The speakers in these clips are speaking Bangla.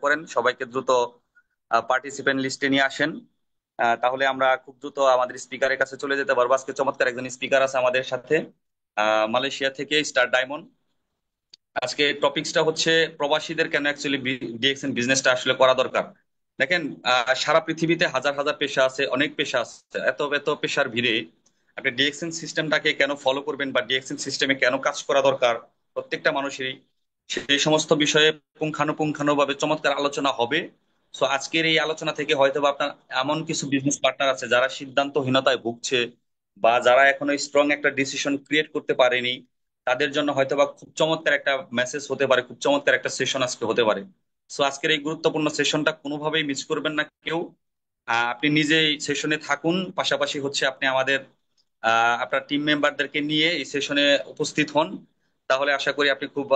করেন, সবাইকে দ্রুত পার্টিসিপেন্ট লিস্টে নিয়ে আসেন। তাহলে আমরা খুব দ্রুত আমাদের স্পিকারের কাছে চলে যেতে পারবো। আজকে চমৎকার একজন স্পিকার আছে আমাদের সাথে, মালয়েশিয়া থেকে স্টার ডায়মন্ড। আজকে টপিকসটা হচ্ছে প্রবাসীদের কেন অ্যাকচুয়ালি ডিএক্সএন বিজনেসটা আসলে করা দরকার। দেখেন, সারা পৃথিবীতে হাজার হাজার পেশা আছে, অনেক পেশা আছে, এত এত পেশার ভিড়ে আপনি ডিএক্সএন সিস্টেমটাকে কেন ফলো করবেন বা ডিএক্সএন সিস্টেমে কেন কাজ করা দরকার প্রত্যেকটা মানুষেরই, সেই সমস্ত বিষয়ে পুঙ্খানুপুঙ্খানুভাবে চমৎকার আলোচনা হবে। সো আজকের এই আলোচনা থেকে হয়তো বা আপনার এমন কিছু বিজনেস পার্টনার আছে যারা সিদ্ধান্তহীনতায় ভুগছে বা যারা এখনো স্ট্রং একটা ডিসিশন ক্রিয়েট করতে পারেনি, তাদের জন্য হয়তোবা খুব চমৎকার একটা মেসেজ হতে পারে, খুব চমৎকার একটা সেশন আজকে হতে পারে। সো আজকের এই গুরুত্বপূর্ণ সেশনটা কোনোভাবেই মিস করবেন না কেউ। আপনি নিজেই সেশনে থাকুন, পাশাপাশি হচ্ছে আপনি আমাদের আপনার টিম মেম্বারদেরকে নিয়ে এই সেশনে উপস্থিত হন। তাহলে আশা করি আপনি খুব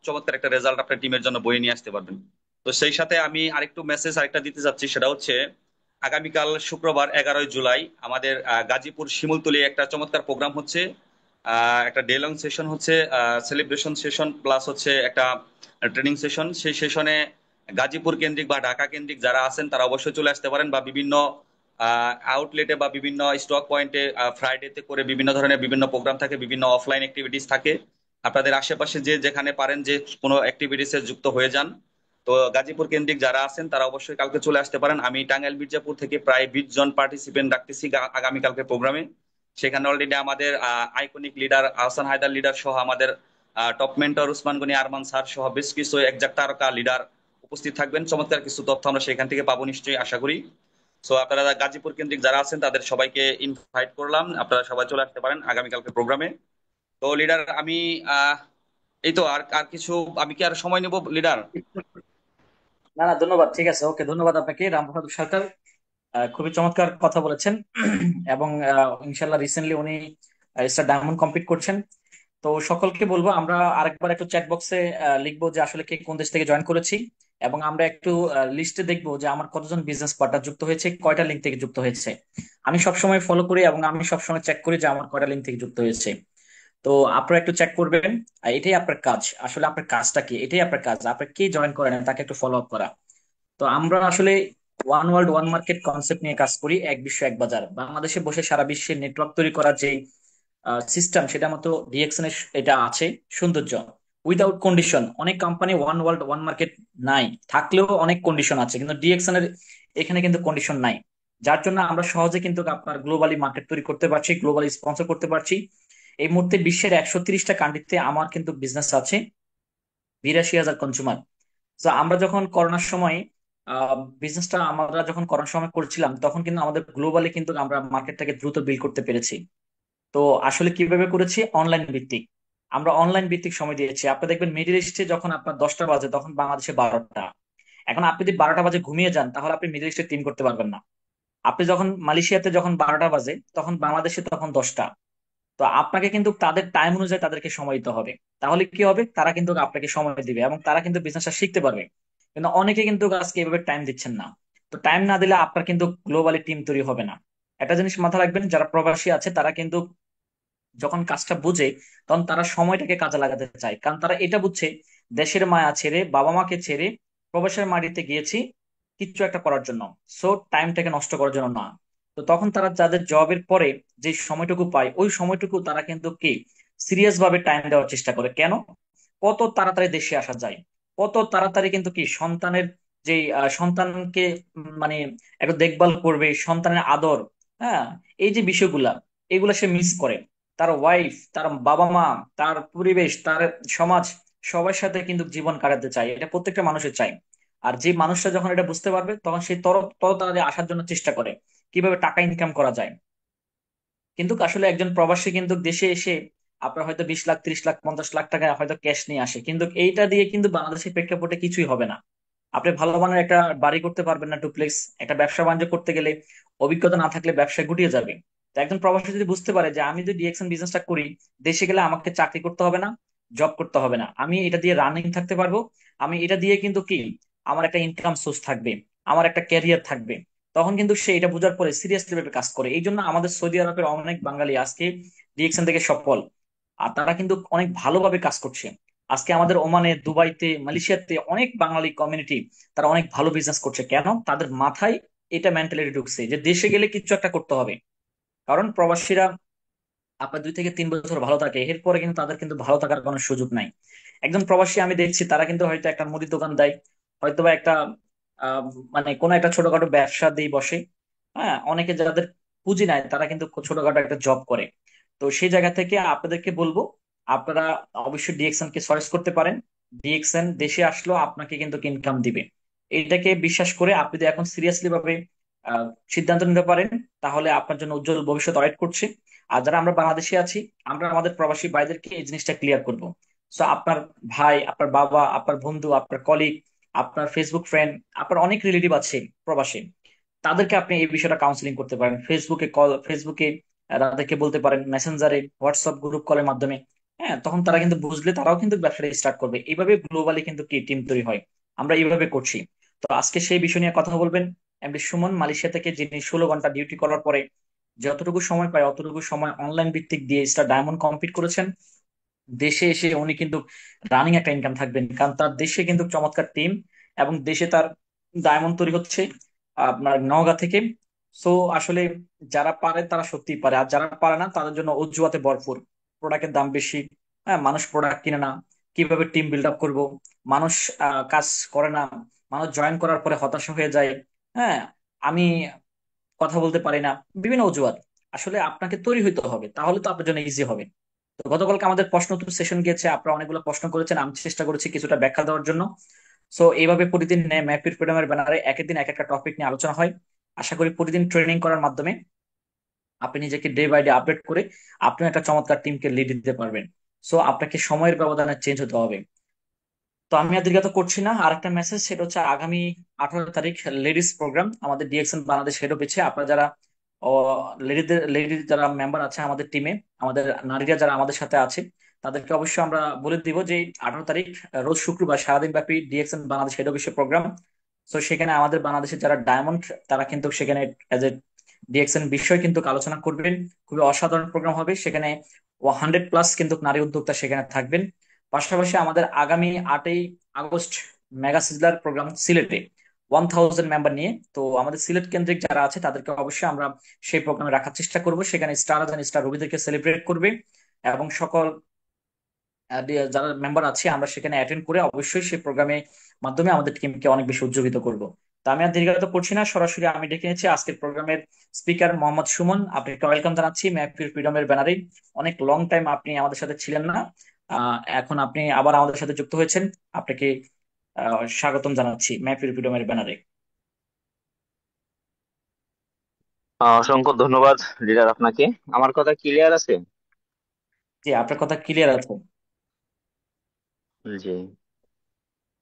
চমৎকার একটা রেজাল্ট আপনার টিমের জন্য বয়ে নিয়ে আসতে পারবেন। তো সেই সাথে আমি আরেকটু মেসেজ আরেকটা দিতে চাচ্ছি, সেটা হচ্ছে আগামীকাল শুক্রবার 11ই জুলাই আমাদের গাজীপুর শিমুলতলি একটা চমৎকার প্রোগ্রাম হচ্ছে। একটা ডে লং সেশন হচ্ছে, সেলিব্রেশন সেশন প্লাস হচ্ছে একটা ট্রেনিং সেশন। সেই সেশনে গাজীপুর কেন্দ্রিক বা ঢাকা কেন্দ্রিক যারা আছেন তারা অবশ্যই চলে আসতে পারেন, বা বিভিন্ন আউটলেটে বা বিভিন্ন স্টক পয়েন্টে ফ্রাইডেতে করে বিভিন্ন ধরনের বিভিন্ন প্রোগ্রাম থাকে, বিভিন্ন অফলাইন অ্যাক্টিভিটিস থাকে। আপনাদের আশেপাশে যে যেখানে পারেন যে কোনো অ্যাক্টিভিটিসে যুক্ত হয়ে যান। তো গাজীপুর কেন্দ্রিক যারা আছেন তারা অবশ্যই কালকে চলে আসতে পারেন। আমি টাঙ্গাইল মির্জাপুর থেকে প্রায় 20 জন পার্টিসিপেন্ট রাখতেছি আগামীকালকে প্রোগ্রামে। সেখানে অলরেডি আমাদের iconic leader Ahsan Haider leader সহ আমাদের top mentor Usman Gani Arman sir সহ বেশ কিছু একজাক তারকা লিডার উপস্থিত থাকবেন। চমৎকার কিছু তথ্য আমরা সেখান থেকে পাবো নিশ্চয়ই, আশা করি। সো আপনারা গাজীপুর কেন্দ্রিক যারা আছেন তাদের সবাইকে ইনভাইট করলাম, আপনারা সবাই চলে আসতে পারেন আগামীকালকে প্রোগ্রামে। তো লিডার আমি আহ এই তো আর আর কিছু, আমি কি আর সময় নেব লিডার? না না, ধন্যবাদ। ঠিক আছে, ওকে, ধন্যবাদ আপনাকে, রাম বাহাদুর সরকার। খুবই চমৎকার কথা বলেছেন। এবং ইনশাল্লাহ রিসেন্টলি উনি স্টার ডায়মন্ড কমপ্লিট করছেন। তো সকলকে বলবো আমরা আরেকবার একটু চ্যাট বক্সে লিখবো যে আসলে কে কোন দেশ থেকে জয়েন করেছি, এবং আমরা একটু লিস্টে দেখবো যে আমার কতজন বিজনেস পার্টনার যুক্ত হয়েছে, কয়টা লিঙ্ক থেকে যুক্ত হয়েছে। আমি সবসময় ফলো করি এবং আমি সবসময় চেক করি যে আমার কয়টা লিঙ্ক থেকে যুক্ত হয়েছে। তো আপনারা একটু চেক করবেন। আর এটাই আপনার কাজ, আসলে আপনার কাজটা কি, এটাই আপনার কাজ, আপনার কে জয়েন করেন তাকে একটু ফলো আপ করা। তো আমরা আসলে one world one market concept নিয়ে কাজ করি, এক বিশ্ব এক বাজার। বাংলাদেশে বসে সারা বিশ্বে নেটওয়ার্ক তৈরি করার যে সিস্টেম, সেটা মতো ডিএক্সএন এর এটা আছে সৌন্দর্য। উইদাউট কন্ডিশন অনেক company one world one market নাই, থাকলেও অনেক কন্ডিশন আছে, কিন্তু ডিএক্সএন এর এখানে কিন্তু কন্ডিশন নাই। যার জন্য আমরা সহজে কিন্তু আপনার গ্লোবালি মার্কেট তৈরি করতে পারছি, গ্লোবালি স্পন্সর করতে পারছি। এই মুহূর্তে বিশ্বের 130টা কান্ট্রিতে আমার কিন্তু বিজনেস আছে, 82,000 কনজিউমার। তো আমরা যখন করোনার সময় বিজনেসটা আমরা যখন করোনার সময় করছিলাম, তখন কিন্তু আমাদের গ্লোবালি কিন্তু আমরা মার্কেটটাকে দ্রুত বিল্ড করতে পেরেছি। তো আসলে কিভাবে করেছি? অনলাইন ভিত্তিক। আমরা অনলাইন ভিত্তিক সময় দিয়েছি। আপনি দেখবেন মিডিল ইস্টে যখন আপনার 10টা বাজে তখন বাংলাদেশে 12টা। এখন আপনি যদি 12টা বাজে ঘুমিয়ে যান তাহলে আপনি মিডিল ইস্টে টিম করতে পারবেন না। আপনি যখন মালয়েশিয়াতে যখন 12টা বাজে তখন বাংলাদেশে তখন 10টা। তো আপনাকে কিন্তু তাদের টাইম অনুযায়ী তাদেরকে সময় দিতে হবে। তাহলে কি হবে? তারা কিন্তু আপনাকে সময় দিবে এবং তারা কিন্তু বিজনেসটা শিখতে পারবে। কিন্তু অনেকে কিন্তু আজকে এভাবে টাইম দিচ্ছেন না। তো টাইম না দিলে আপনার কিন্তু গ্লোবালি টিম তৈরি হবে না। একটা জিনিস মাথা রাখবেন, যারা প্রবাসী আছে তারা কিন্তু যখন কাজটা বুঝে তখন তারা সময়টাকে কাজে লাগাতে চায়, কারণ তারা এটা বুঝছে দেশের মায়া ছেড়ে বাবা মাকে ছেড়ে প্রবাসের মাটিতে গিয়েছি কিছু একটা করার জন্য। সো টাইমটাকে নষ্ট করার জন্য না। তো তখন তারা যাদের জবের পরে যে সময়টুকু পায় ওই সময়টুকু তারা কিন্তু কি সিরিয়াস ভাবে টাইম দেওয়ার চেষ্টা করে। কেন? কত তাড়াতাড়ি দেশে আসা যায়, কত তাড়াতাড়ি কিন্তু কি সন্তানের যে সন্তানকে মানে একটু দেখভাল করবে, সন্তানের আদর, হ্যাঁ, এই যে বিষয়গুলা, এগুলা সে মিস করে। তার ওয়াইফ, তার বাবা মা, তার পরিবেশ, তার সমাজ, সবার সাথে কিন্তু জীবন কাটাতে চায়, এটা প্রত্যেকটা মানুষের চাই। আর যে মানুষটা যখন এটা বুঝতে পারবে তখন সে তত তাড়াতাড়ি আসার জন্য চেষ্টা করে কিভাবে টাকা ইনকাম করা যায়। কিন্তু আসলে একজন প্রবাসী কিন্তু দেশে এসে আপনার হয়তো 20 লাখ 30 লাখ 50 লাখ টাকা হয়তো ক্যাশ নিয়ে আসে, কিন্তু এইটা দিয়ে কিন্তু বাংলাদেশের প্রেক্ষাপটে কিছুই হবে না। আপনি ভালো মানের একটা বাড়ি করতে পারবেন না, ডুপ্লেক্স। একটা ব্যবসা বাণিজ্য করতে গেলে অভিজ্ঞতা না থাকলে ব্যবসায় গুটিয়ে যাবে। তো একজন প্রবাসী যদি বুঝতে পারে যে আমি যদি ডিএক্সএন বিজনেসটা করি, দেশে গেলে আমাকে চাকরি করতে হবে না, জব করতে হবে না, আমি এটা দিয়ে রানিং থাকতে পারবো, আমি এটা দিয়ে কিন্তু কি আমার একটা ইনকাম সোর্স থাকবে, আমার একটা ক্যারিয়ার থাকবে, তখন কিন্তু সে এটা বোঝার পরে সিরিয়াসলি ভাবে কাজ করে। এই জন্য আমাদের সৌদি আরবের অনেক বাঙালি আজকে ডিএক্সএন থেকে সফল, আর তারা কিন্তু অনেক ভালোভাবে কাজ করছে। আজকে আমাদের ওমানে, দুবাইতে, মালয়েশিয়াতে অনেক বাঙালি কমিউনিটি তারা অনেক ভালো বিজনেস করছে। কেন? তাদের মাথায় এটা মেন্টালিটি ঢুকছে যে দেশে গেলে কিছু একটা করতে হবে। কারণ প্রবাসীরা আপনার 2 থেকে 3 বছর ভালো থাকে, এরপরে কিন্তু তাদের কিন্তু ভালো থাকার কোনো সুযোগ নাই। একজন প্রবাসী আমি দেখছি তারা কিন্তু হয়তো একটা মুদির দোকান দেয়, হয়তোবা একটা আহ, মানে কোনো একটা ছোটখাটো ব্যবসা দিয়ে বসে। হ্যাঁ, অনেকে যাদের পুঁজি নাই তারা কিন্তু ছোটখাটো একটা জব করে। তো সেই জায়গা থেকে আপনাদেরকে বলবো, আপনারা অবশ্যই ডিএক্সএন কে চয়েস করতে পারেন। ডিএক্সএন দেশে আসলো আপনাকে কিন্তু ইনকাম দিবে, এটাকে বিশ্বাস করে আপনি যদি এখন সিরিয়াসলি ভাবে আহ, সিদ্ধান্ত নিতে পারেন, তাহলে আপনার জন্য উজ্জ্বল ভবিষ্যৎ ওয়েট করছে। আর যারা আমরা বাংলাদেশে আছি, আমরা আমাদের প্রবাসী ভাইদেরকে এই জিনিসটা ক্লিয়ার করব। সো আপনার ভাই, আপনার বাবা, আপনার বন্ধু, আপনার কলিগ, আপনার ফেসবুক ফ্রেন্ড, আপনার অনেক রিলেটিভ আছে প্রবাসে, তাদেরকে আপনি এই বিষয়টা কাউন্সিলিং করতে পারেন। ফেসবুকে তাদেরকে বলতে পারেন, মেসেঞ্জারে, হোয়াটসঅ্যাপ গ্রুপ কলের মাধ্যমে। হ্যাঁ, তখন তারা কিন্তু বুঝলে তারাও কিন্তু ব্যবসাটা স্টার্ট করবে। এইভাবে গ্লোবালি কিন্তু কি টিম তৈরি হয়, আমরা এইভাবে করছি। তো আজকে সেই বিষয় নিয়ে কথা বলবেন এমডি সুমন, মালয়েশিয়া থেকে, যিনি 16 ঘন্টা ডিউটি করার পরে যতটুকু সময় পায় অতটুকু সময় অনলাইন ভিত্তিক দিয়ে স্টার ডায়মন্ড কমপ্লিট করেছেন। দেশে এসে উনি কিন্তু রানিং একটা ইনকাম থাকবেন, কারণ তার দেশে কিন্তু চমৎকার টিম, এবং দেশে তার ডায়মন্ড তৈরি হচ্ছে আপনার নওগাঁ থেকে। সো আসলে যারা পারে তারা সত্যিই পারে, আর যারা পারে না তাদের জন্য অজুহাতে ভরপুর। প্রোডাক্টের দাম বেশি, হ্যাঁ, মানুষ প্রোডাক্ট কিনে না, কিভাবে টিম বিল্ড আপ করবো, মানুষ কাজ করে না, মানুষ জয়েন করার পরে হতাশা হয়ে যায়। হ্যাঁ, আমি কথা বলতে পারি না, বিভিন্ন অজুহাত। আসলে আপনাকে তৈরি হইতে হবে, তাহলে তো আপনার জন্য ইজি হবে। তো গতকালকে আমাদের প্রশ্ন উত্তর সেশন গিয়েছে, আপনারা অনেকগুলো প্রশ্ন করেছেন, আমি চেষ্টা করেছি কিছুটা ব্যাখ্যা দেওয়ার জন্য। সো এইভাবে প্রতিদিন ম্যাপির ফ্রিডমের ব্যানারে একের দিন এক একটা টপিক নিয়ে আলোচনা হয়। আশা করি প্রতিদিন ট্রেনিং করার মাধ্যমে আপনি নিজেকে ডে বাই ডে আপডেট করে আপনি একটা চমৎকার টিমকে লিড দিতে পারবেন। সো আপনাকে সময়ের ব্যবধানে চেঞ্জ হতে হবে। তো আমি আর দীর্ঘায়িত করছি না, আরেকটা মেসেজ, সেটা হচ্ছে আগামী 18 তারিখ লেডিস প্রোগ্রাম আমাদের ডিএক্সএন বাংলাদেশ হেড অফিসে। আপনারা যারা লেডির যারা মেম্বার আছে আমাদের টিমে, আমাদের নারীরা যারা আমাদের সাথে আছে, তাদেরকে অবশ্যই আমরা বলে দিব যে 18 তারিখ রোজ শুক্রবার সারাদিন ব্যাপী ডিএক্সএন বাংলাদেশ হেড অফিসে প্রোগ্রাম। তো সেখানে আমাদের বাংলাদেশের যারা ডায়মন্ড, তারা কিন্তু সেখানে এজ এ ডিএক্সএন বিষয় কিন্তু আলোচনা করবেন। খুবই অসাধারণ প্রোগ্রাম হবে সেখানে। 100+ কিন্তু নারী উদ্যোক্তা সেখানে থাকবেন। পাশাপাশি আমাদের আগামী 8ই আগস্ট মেগা সিজলার প্রোগ্রাম সিলেটে, 1000 মেম্বার নিয়ে। তো আমাদের সিলেট কেন্দ্রিক যারা আছে তাদেরকে অবশ্যই আমরা সেই প্রোগ্রামে রাখার চেষ্টা করব। সেখানে স্টার এবং স্টার রবিদেরকে সেলিব্রেট করবে, এবং সকল যারা মেম্বার আছে আমরা সেখানে অ্যাটেন্ড করে অবশ্যই সেই প্রোগ্রামে মাধ্যমে আমাদের টিমকে অনেক বেশি উজ্জীবিত করব। তো আমি আর দীর্ঘায়িত করছি না, সরাসরি আমি ডেকে নিচ্ছি আজকের প্রোগ্রামের স্পিকার মোহাম্মদ সুমন। আপনাকে ওয়েলকাম জানাচ্ছি ম্যাপির ফ্রিডমের ব্যানারে। অনেক লং টাইম আপনি আমাদের সাথে ছিলেন না, এখন আপনি আবার আমাদের সাথে যুক্ত হয়েছেন। আপনাকে স্বাগতম জানাচ্ছি ম্যাপির ফ্রিডমের ব্যানারে। অসংখ্য ধন্যবাদ লিডার আপনাকে। আমার কথা ক্লিয়ার আছে? জি, আপনার কথা ক্লিয়ার আছে। জি।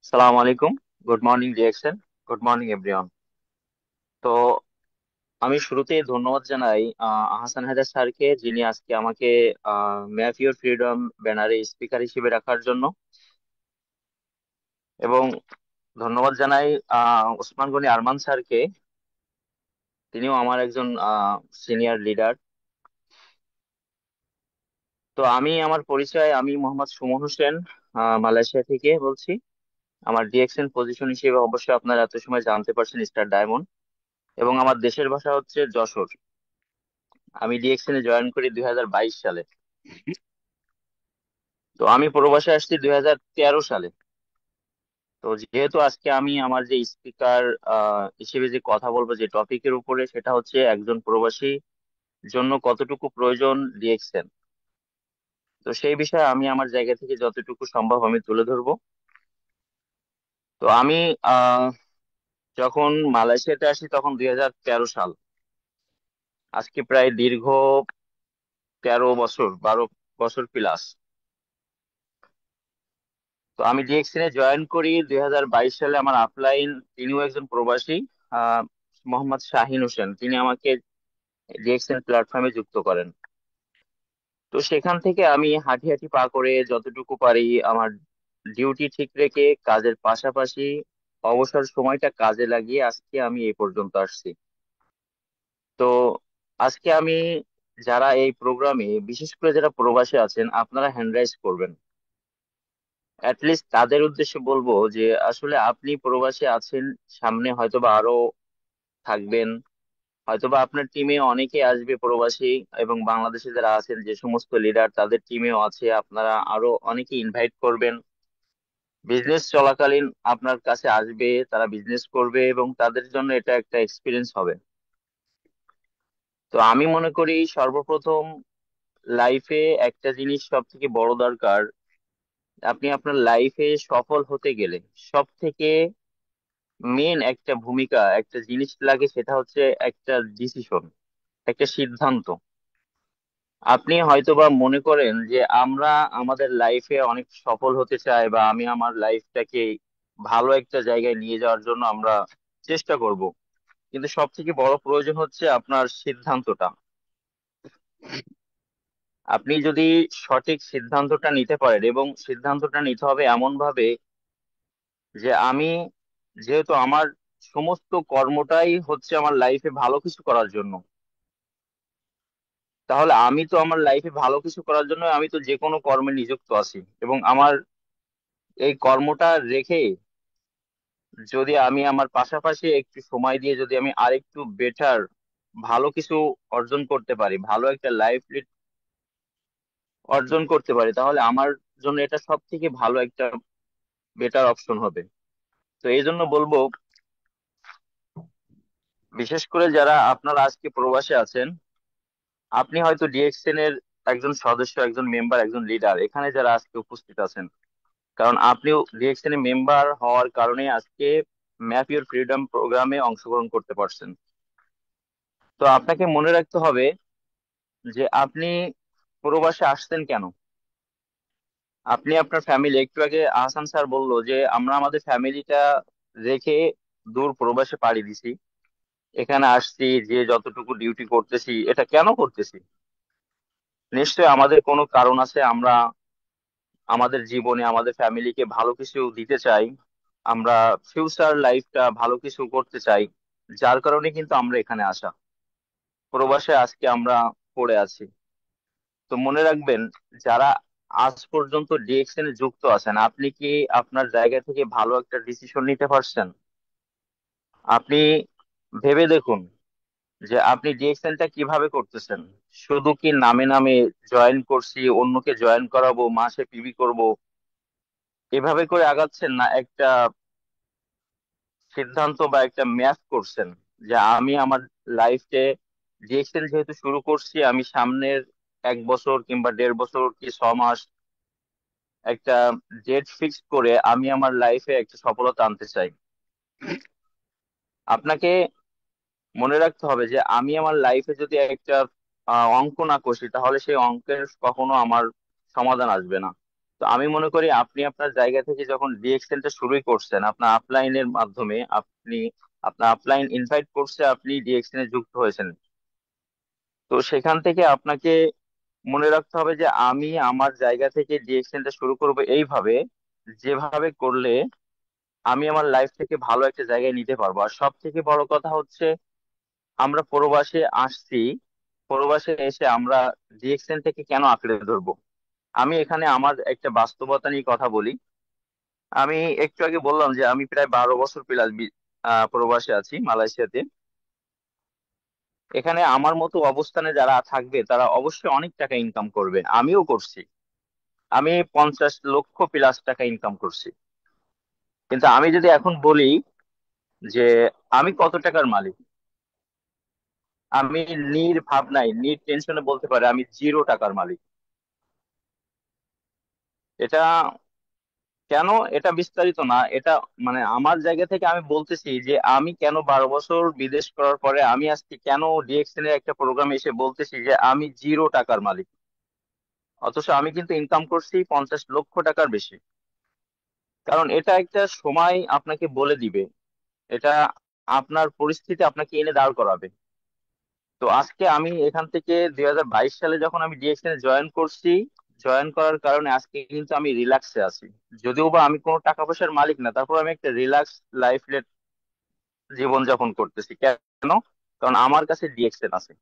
সালাম আলাইকুম। Good morning DXN. Good morning everyone. তো আমি শুরুতেই ধন্যবাদ জানাই আহসান হায়দার স্যারকে, যিনি আজকে আমাকে ম্যাপ ইউর ফ্রিডম ব্যানারে স্পিকার হিসেবে রাখার জন্য। এবং ধন্যবাদ জানাই ওসমান গনি আরমান স্যারকে, তিনিও আমার একজন সিনিয়র লিডার। তো আমি আমার পরিচয়, আমি মোহাম্মদ সুমন হোসেন, মালয়েশিয়া থেকে বলছি। আমার ডিএক্সএন পজিশন হিসেবে অবশ্যই আপনারা এত সময় জানতে পারছেন স্টার ডায়মন্ড, এবং আমার দেশের ভাষা হচ্ছে যশোর। আমি ডিএক্সএন এ জয়েন করি 2022 সালে। তো আমি প্রবাসে আসছি 2013 সালে। তো যেহেতু আজকে আমি আমার যে স্পিকার হিসেবে যে কথা বলবো যে টপিকের উপরে, সেটা হচ্ছে একজন প্রবাসী জন্য কতটুকু প্রয়োজন ডিএক্সএন। তো সেই বিষয়ে আমি আমার জায়গা থেকে যতটুকু সম্ভব আমি তুলে ধরবো। তো আমি আহ যখন মালয়েশিয়াতে আসি তখন 2013 সাল, আজকে প্রায় দীর্ঘ 13 বছর, 12 বছর প্লাস। তো আমি ডিএক্সএন এ জয়েন করি 2022 সালে। আমার আপলাইন, তিনিও একজন প্রবাসী, আহ মোহাম্মদ শাহিন হোসেন, তিনি আমাকে ডিএক্সএন প্ল্যাটফর্মে যুক্ত করেন। তো সেখান থেকে আমি হাঁটি হাঁটি পা করে যতটুকু পারি আমার ডিউটি ঠিক রেখে কাজের পাশাপাশি অবসর সময়টা কাজে লাগিয়ে আজকে আমি এই পর্যন্ত আসছি। তো আজকে আমি, যারা এই প্রোগ্রামে, বিশেষ করে যারা প্রবাসী আছেন, আপনারা হ্যান্ড রাইজ করবেন লিস্ট তাদের উদ্দেশ্যে বলবো যে আসলে আপনি প্রবাসে আছেন, সামনে হয়তোবা আরো থাকবেন, হয়তোবা আপনার টিমে অনেকে আসবে প্রবাসী, এবং বাংলাদেশে যারা আছেন যে সমস্ত লিডার তাদের টিমেও আছে, আপনারা আরো অনেকে ইনভাইট করবেন। বিজনেস চলাকালীন আপনার কাছে আসবে, তারা বিজনেস করবে এবং তাদের জন্য এটা একটা এক্সপিরিয়েন্স হবে। তো আমি মনে করি সর্বপ্রথম লাইফে একটা জিনিস সব থেকে বড় দরকার। আপনি আপনার লাইফে সফল হতে গেলে সব থেকে মেন একটা ভূমিকা, একটা জিনিস লাগে, সেটা হচ্ছে একটা ডিসিশন, একটা সিদ্ধান্ত। আপনি হয়তোবা মনে করেন যে আমরা আমাদের লাইফে অনেক সফল হতে চাই, বা আমি আমার লাইফটাকে ভালো একটা জায়গায় নিয়ে যাওয়ার জন্য আমরা চেষ্টা করব, কিন্তু সব থেকে বড় প্রয়োজন হচ্ছে আপনার সিদ্ধান্তটা। আপনি যদি সঠিক সিদ্ধান্তটা নিতে পারেন, এবং সিদ্ধান্তটা নিতে হবে এমন ভাবে যে আমি, যেহেতু আমার সমস্ত কর্মটাই হচ্ছে আমার লাইফে ভালো কিছু করার জন্য, তাহলে আমি তো আমার লাইফে ভালো কিছু করার জন্য আমি তো যে কোনো কর্মে নিযুক্ত আছি, এবং আমার এই কর্মটা রেখে যদি আমি আমার পাশাপাশি একটু সময় দিয়ে যদি আমি আরেকটু বেটার ভালো কিছু অর্জন করতে পারি, ভালো একটা লাইফ লিড অর্জন করতে পারি, তাহলে আমার জন্য এটা সব থেকে ভালো একটা বেটার অপশন হবে। তো এই জন্য বলবো, বিশেষ করে যারা আপনারা আজকে প্রবাসে আছেন, আপনি হয়তো ডিএক্সএন এর একজন সদস্য, একজন মেম্বার, একজন লিডার, এখানে যারা আজকে উপস্থিত আছেন, কারণ আপনিও ডিএক্সএন এর মেম্বার হওয়ার কারণে আজকে ম্যাপ ইউর ফ্রিডম প্রোগ্রামে অংশগ্রহণ করতে পারছেন। তো আপনাকে মনে রাখতে হবে যে আপনি প্রবাসে আসছেন কেন। আপনি আপনার ফ্যামিলি, একটু আগে আহসান স্যার বললো যে আমরা আমাদের ফ্যামিলিটা রেখে দূর প্রবাসে পাড়ি দিছি, এখানে আসছি, যে যতটুকু ডিউটি করতেছি এটা কেন করতেছি? নিশ্চয়ই আমাদের কোনো কারণ আছে। আমরা আমাদের জীবনে আমাদের ফ্যামিলিকে ভালো কিছু দিতে চাই, আমরা ফিউচার লাইফটা ভালো কিছু করতে চাই, যার কারণে কিন্তু আমরা এখানে আসা, প্রবাসে আজকে আমরা পড়ে আছি। তো মনে রাখবেন, যারা আজ পর্যন্ত ডিএক্সএন এ যুক্ত আছেন, আপনি কি আপনার জায়গা থেকে ভালো একটা ডিসিশন নিতে পারছেন? আপনি ভেবে দেখুন যে আপনি ডিএক্সএনটা কিভাবে করতেছেন। শুধু কি নামে নামে জয়েন করছি, অন্যকে জয়েন করাবো, মাসে পিবি করব, এভাবে করে আগাচ্ছেন, না একটা সিদ্ধান্ত বা একটা ম্যাচ করছেন যে আমি আমার লাইফে ডিএক্সএন যেহেতু শুরু করছি, আমি সামনের 1 বছর কিংবা 1.5 বছর কি 6 মাস একটা ডেট ফিক্স করে আমি আমার লাইফে একটা সফলতা আনতে চাই। আপনাকে মনে রাখতে হবে যে আমি আমার লাইফে যদি একটা অঙ্ক না কষি, তাহলে সেই অঙ্কের কখনো আমার সমাধান আসবে না। তো আমি মনে করি আপনি আপনার জায়গা থেকে যখন ডিএক্সএলটা শুরুই করছেন, আপনার আপলাইনের মাধ্যমে আপনি, আপনার আপলাইন ইনভাইট করছে, আপনি ডিএক্সএল এ যুক্ত হয়েছেন। তো সেখান থেকে আপনাকে মনে রাখতে হবে যে আমি আমার জায়গা থেকে ডিএক্সএলটা শুরু করব এইভাবে, যেভাবে করলে আমি আমার লাইফ থেকে ভালো একটা জায়গায় নিতে পারবো। আর সব থেকে বড় কথা হচ্ছে, আমরা প্রবাসে আসছি, প্রবাসে এসে আমরা ডিএক্সএন থেকে কেন আঁকড়ে ধরবো? আমি এখানে আমার একটা বাস্তবতা নিয়ে কথা বলি। আমি একটু আগে বললাম যে আমি প্রায় 12 বছর প্লাস প্রবাসে আছি মালয়েশিয়াতে। এখানে আমার মতো অবস্থানে যারা থাকবে তারা অবশ্যই অনেক টাকা ইনকাম করবে, আমিও করছি। আমি 50 লক্ষ প্লাস টাকা ইনকাম করছি। কিন্তু আমি যদি এখন বলি যে আমি কত টাকার মালিক, আমি ভাবনায় টেনশনে বলতে পারি আমি 0 টাকার মালিক। এটা কেন? এটা বিস্তারিত না, এটা মানে আমার জায়গা থেকে আমি বলতেছি যে আমি কেন 12 বছর বিদেশ করার পরে আমি আজকে কেন ডিএক্সএন এর একটা প্রোগ্রামে এসে বলতেছি যে আমি 0 টাকার মালিক, অথচ আমি কিন্তু ইনকাম করছি 50 লক্ষ টাকার বেশি। কারণ এটা একটা সময় আপনাকে বলে দিবে, এটা আপনার পরিস্থিতি আপনাকে এনে দাঁড় করাবে। তো আজকে আমি এখান থেকে 2022 সালে যখন আমি ডিএক্সএন জয়েন করছি, জয়েন করার কারণে আজকে কিন্তু আমি রিল্যাক্সে আছি। যদিও বা আমি কোনো টাকা পয়সার মালিক না, তারপর আমি একটা রিল্যাক্স লাইফ জীবন যাপন করতেছি। কেন? কারণ আমার কাছে ডিএক্সএন আছে।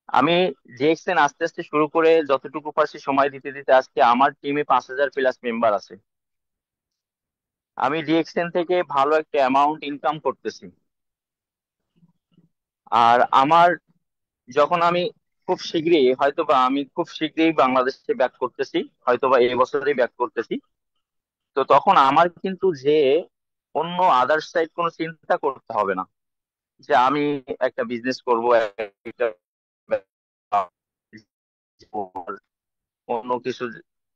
আমি ডিএক্সএন আস্তে আস্তে শুরু করে যতটুকু পারছি সময় দিতে দিতে আজকে আমার টিমে 5,000 প্লাস মেম্বার আছে। আমি ডিএক্সএন থেকে ভালো একটা অ্যামাউন্ট ইনকাম করতেছি। আর আমার যখন আমি খুব শীঘ্রই বাংলাদেশে ব্যাক করতেছি, হয়তোবা এই বছরেই ব্যাক করতেছি। তো তখন আমার কিন্তু যে অন্য আদার সাইড কোনো চিন্তা করতে হবে না যে আমি একটা বিজনেস করব, একটা অন্য কিছু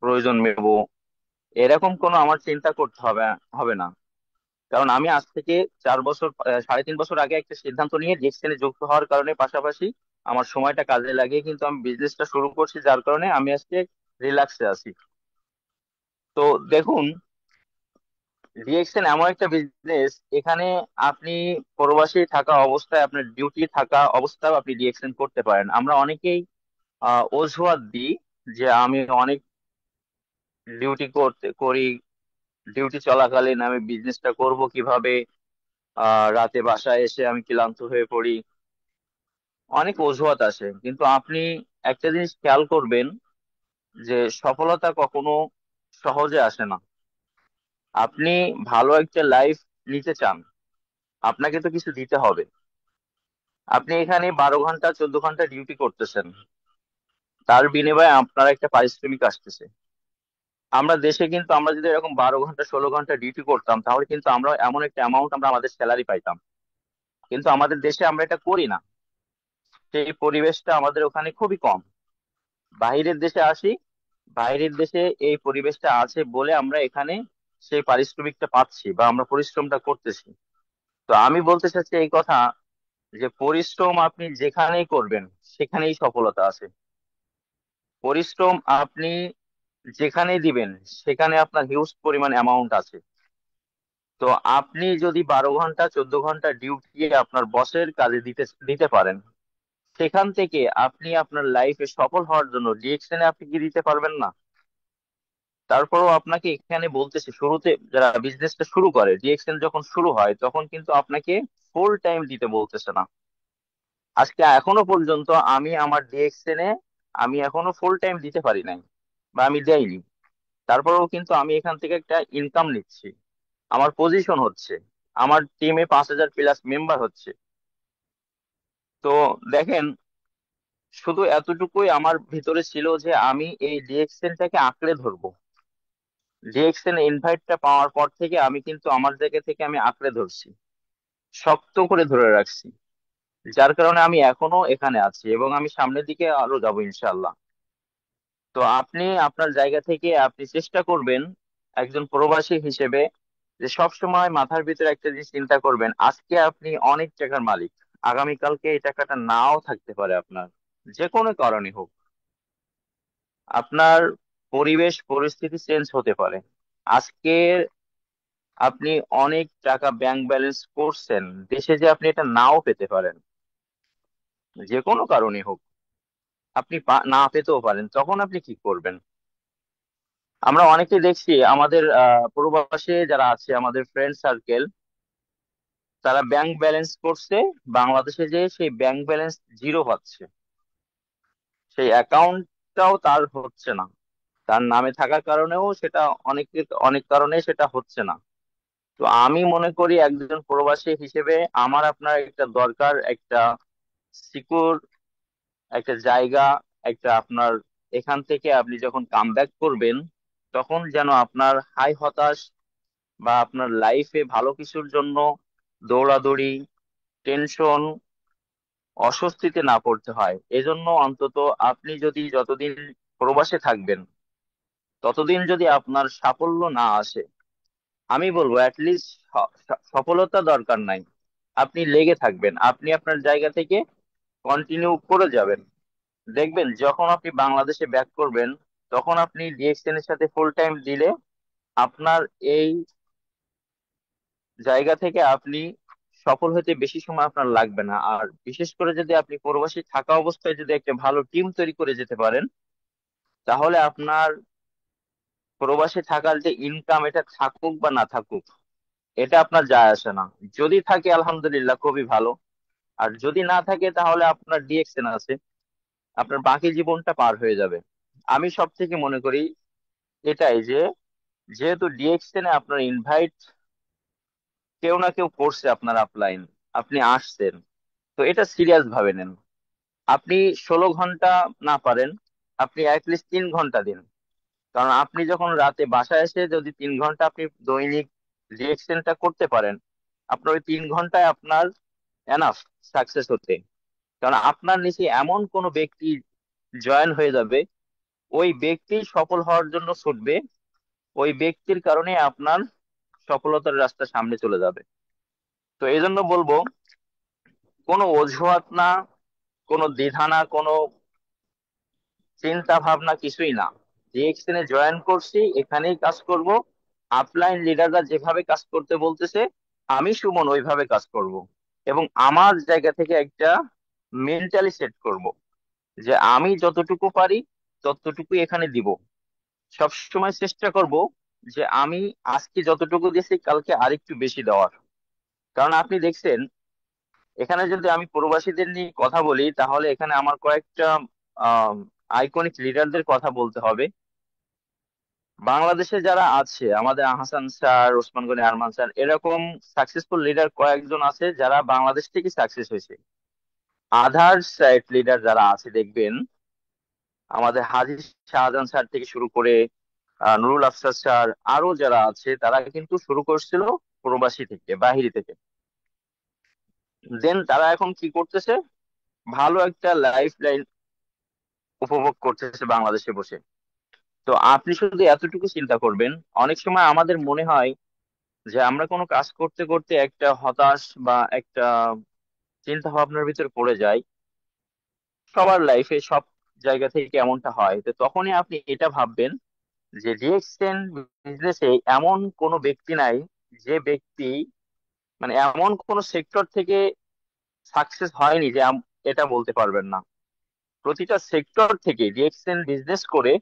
প্রয়োজন মেটাবো, এরকম কোনো আমার চিন্তা করতে হবে হবে না। কারণ আমি আজ থেকে 4 বছর 3.5 বছর আগে একটা সিদ্ধান্ত নিয়ে ডিএক্সএল যুক্ত হওয়ার কারণে পাশাপাশি আমার সময়টা কাজে লাগিয়ে কিন্তু আমি বিজনেসটা শুরু করছি, যার কারণে আমি আজকে রিল্যাক্সে আছি। তো দেখুন, ডিএক্সএন এমন একটা বিজনেস, এখানে আপনি প্রবাসী থাকা অবস্থায়, আপনার ডিউটি থাকা অবস্থায় আপনি ডিএক্সএন করতে পারেন। আমরা অনেকেই অজুহাত দিই যে আমি অনেক ডিউটি করি, ডিউটি চলাকালীন আমি বিজনেসটা করব কিভাবে, রাতে বাসায় এসে আমি ক্লান্ত হয়ে পড়ি, অনেক অজুহাত আসে। কিন্তু আপনি একটা জিনিস খেয়াল করবেন যে সফলতা কখনো সহজে আসে না। আপনি ভালো একটা লাইফ নিতে চান, আপনাকে তো কিছু দিতে হবে। আপনি এখানে 12 ঘন্টা 14 ঘন্টা ডিউটি করতেছেন, তার বিনিময়ে আপনার একটা পারিশ্রমিক আসতেছে। আমরা দেশে কিন্তু আমরা যদি এরকম 12 ঘন্টা 16 ঘন্টা ডিউটি করতাম, তাহলে কিন্তু আমরা এমন একটা অ্যামাউন্ট আমরা আমাদের স্যালারি পাইতাম। কিন্তু আমাদের দেশে আমরা এটা করি না, সেই পরিবেশটা আমাদের ওখানে খুবই কম। বাইরের দেশে আসি, বাইরের দেশে এই পরিবেশটা আছে বলে আমরা এখানে সেই পারিশ্রমিকটা পাচ্ছি বা আমরা পরিশ্রমটা করতেছি। তো আমি বলতে চাচ্ছি এই কথা, যে পরিশ্রম আপনি যেখানেই করবেন সেখানেই সফলতা আছে। পরিশ্রম আপনি যেখানেই দিবেন সেখানে আপনার হিউজ পরিমাণ অ্যামাউন্ট আছে। তো আপনি যদি 12 ঘন্টা 14 ঘন্টা ডিউটি আপনার বসের কাজে দিতে দিতে পারেন, সেখান থেকে আপনি আপনার লাইফে সফল হওয়ার জন্য ডিএকশনে আপনি কি দিতে পারবেন না? তারপরও আপনাকে এখানে বলতেছি, শুরুতে যারা বিজনেসটা শুরু করে, ডিএকশন যখন শুরু হয় তখন কিন্তু আপনাকে ফুল টাইম দিতে বলতেছে না। আজকে এখনো পর্যন্ত আমি আমার ডিএকশন এ আমি এখনো ফুল টাইম দিতে পারি নাই বা আমি দেইনি। তারপরেও কিন্তু আমি এখান থেকে একটা ইনকাম নিচ্ছি, আমার পজিশন হচ্ছে, আমার টিমে 5,000 প্লাস মেম্বার হচ্ছে। তো দেখেন, শুধু এতটুকুই আমার ভিতরে ছিল যে আমি এই ডিএক্সএনটাকে আঁকড়ে ধরবো। ডিএক্সএন ইনভাইটটা পাওয়ার পর থেকে আমি কিন্তু আমার জায়গা থেকে আমি আঁকড়ে ধরছি, শক্ত করে ধরে রাখছি, যার কারণে আমি এখনো এখানে আছি এবং আমি সামনের দিকে আরো যাবো ইনশাল্লাহ। তো আপনি আপনার জায়গা থেকে আপনি চেষ্টা করবেন একজন প্রবাসী হিসেবে, যে সব সময় মাথার ভিতরে একটা জিনিস চিন্তা করবেন, আজকে আপনি অনেক টাকার মালিক, আগামীকালকে এই টাকাটা নাও থাকতে পারে আপনার, যে কোনো কারণে হোক। আপনার পরিবেশ পরিস্থিতি চেঞ্জ হতে পারে। আজকে আপনি অনেক টাকা ব্যাংক ব্যালেন্স করছেন, দেশে যে আপনি এটা নাও পেতে পারেন, যে কোনো কারণে হোক আপনি না পেতেও পারেন, তখন আপনি কি করবেন? আমরা অনেকে দেখছি আমাদের প্রবাসে যারা আছে, আমাদের ফ্রেন্ড সার্কেল, তারা ব্যাংক ব্যালেন্স করছে, বাংলাদেশে যে সেই ব্যাংক ব্যালেন্স জিরো পাচ্ছে, সেই অ্যাকাউন্টটাও তার হচ্ছে না, তার নামে থাকার কারণেও সেটা অনেক অনেক কারণে সেটা হচ্ছে না। তো আমি মনে করি একজন প্রবাসী হিসেবে আমার আপনার একটা দরকার, একটা সিকিউর একটা জায়গা, একটা আপনার, এখান থেকে আপনি যখন কাম ব্যাক করবেন তখন যেন আপনার হাই হতাশ বা আপনার লাইফে ভালো কিছুর জন্য দৌড়াদৌড়ি, টেনশন, অস্বস্তিতে না পড়তে হয়। এজন্য অন্তত আপনি যদি যতদিন প্রবাসে থাকবেন ততদিন যদি আপনার সাফল্য না আসে, আমি বলবো অ্যাটলিস্ট সফলতা দরকার নাই, আপনি লেগে থাকবেন, আপনি আপনার জায়গা থেকে কন্টিনিউ করে যাবেন। দেখবেন যখন আপনি বাংলাদেশে ব্যাক করবেন তখন আপনি ডিএক্সএন এর সাথে ফুল টাইম দিলে আপনার এই জায়গা থেকে আপনি সফল হতে বেশি সময় আপনার লাগবে না। আর বিশেষ করে যদি আপনি প্রবাসী থাকা অবস্থায় যদি একটা ভালো টিম তৈরি করে যেতে পারেন, তাহলে আপনার প্রবাসী থাকার যে ইনকাম, এটা থাকুক বা না থাকুক, এটা আপনার যায় আসে না। যদি থাকে আলহামদুলিল্লাহ খুবই ভালো, আর যদি না থাকে তাহলে আপনার ডিএক্সএন আছে, আপনার বাকি জীবনটা পার হয়ে যাবে। আমি সব থেকে মনে করি এটাই যে, যেহেতু ডিএক্সএন এ আপনার ইনভাইট কেউ না কেউ করছে, আপনার আপলাইন, আপনি আসছেন, তো এটা সিরিয়াস ভাবে নেন। আপনি 16 ঘন্টা না পারেন, আপনি অ্যাটলিস্ট 3 ঘন্টা দিন। কারণ আপনি যখন রাতে বাসায় এসে যদি 3 ঘন্টা আপনি দৈনিক রিএকশনটা করতে পারেন, আপনার ওই 3 ঘন্টায় আপনার এনাফ সাকসেস হতে। কারণ আপনার নিচে এমন কোন ব্যক্তি জয়েন হয়ে যাবে, ওই ব্যক্তি সফল হওয়ার জন্য ছুটবে, ওই ব্যক্তির কারণে আপনার সফলতার রাস্তা সামনে চলে যাবে। তো এই জন্য বলবো, কোনো অজুহাত না, কোনো দ্বিধা না, কোনো চিন্তা ভাবনা কিছুই না। যে এক্সচেঞ্জে জয়েন করছি, এখানেই কাজ করব। আপলাইন লিডাররা যেভাবে কাজ করতে বলতেছে, আমি সুমন ওইভাবে কাজ করব। এবং আমার জায়গা থেকে একটা মেন্টালি সেট করব যে আমি যতটুকু পারি ততটুকু এখানে দিব। সব সময় চেষ্টা করব যে আমি আজকে যতটুকু দিয়েছি কালকে আরেকটু বেশি দেওয়ার। কারণ আপনি দেখছেন, এখানে যদি আমি প্রবাসীদের নিয়ে কথা বলি, তাহলে এখানে আমার কয়েকটা আইকনিক লিডারদের কথা বলতে হবে। বাংলাদেশে যারা আছে, আমাদের আহসান স্যার, ওসমান গনি আরমান স্যার, এরকম সাকসেসফুল লিডার কয়েকজন আছে যারা বাংলাদেশ থেকে সাকসেস হয়েছে। আদার সাইড লিডার যারা আছে দেখবেন, আমাদের হাজী শাহজাহান স্যার থেকে শুরু করে নুরুল আফসার স্যার, আরো যারা আছে, তারা কিন্তু শুরু করছিল প্রবাসী থেকে, বাহিরে থেকে। দেন তারা এখন কি করতেছে, ভালো একটা লাইফ লাইন উপভোগ করতেছে বাংলাদেশে বসে। তো আপনি শুধু এতটুকু চিন্তা করবেন, অনেক সময় আমাদের মনে হয় যে আমরা কোনো কাজ করতে করতে একটা হতাশ বা একটা চিন্তা ভাবনার ভিতরে পড়ে যাই। সবার লাইফে সব জায়গা থেকে এমনটা হয়। তো তখনই আপনি এটা ভাববেন যে ডিএক্সএন বিজনেসে এমন কোনো ব্যক্তি নাই, যে ব্যক্তি মানে এমন কোন সেক্টর থেকে সাকসেস হয়নি যে এটা বলতে পারবেন না। প্রতিটা সেক্টর থেকে ডিএক্সএন বিজনেস করে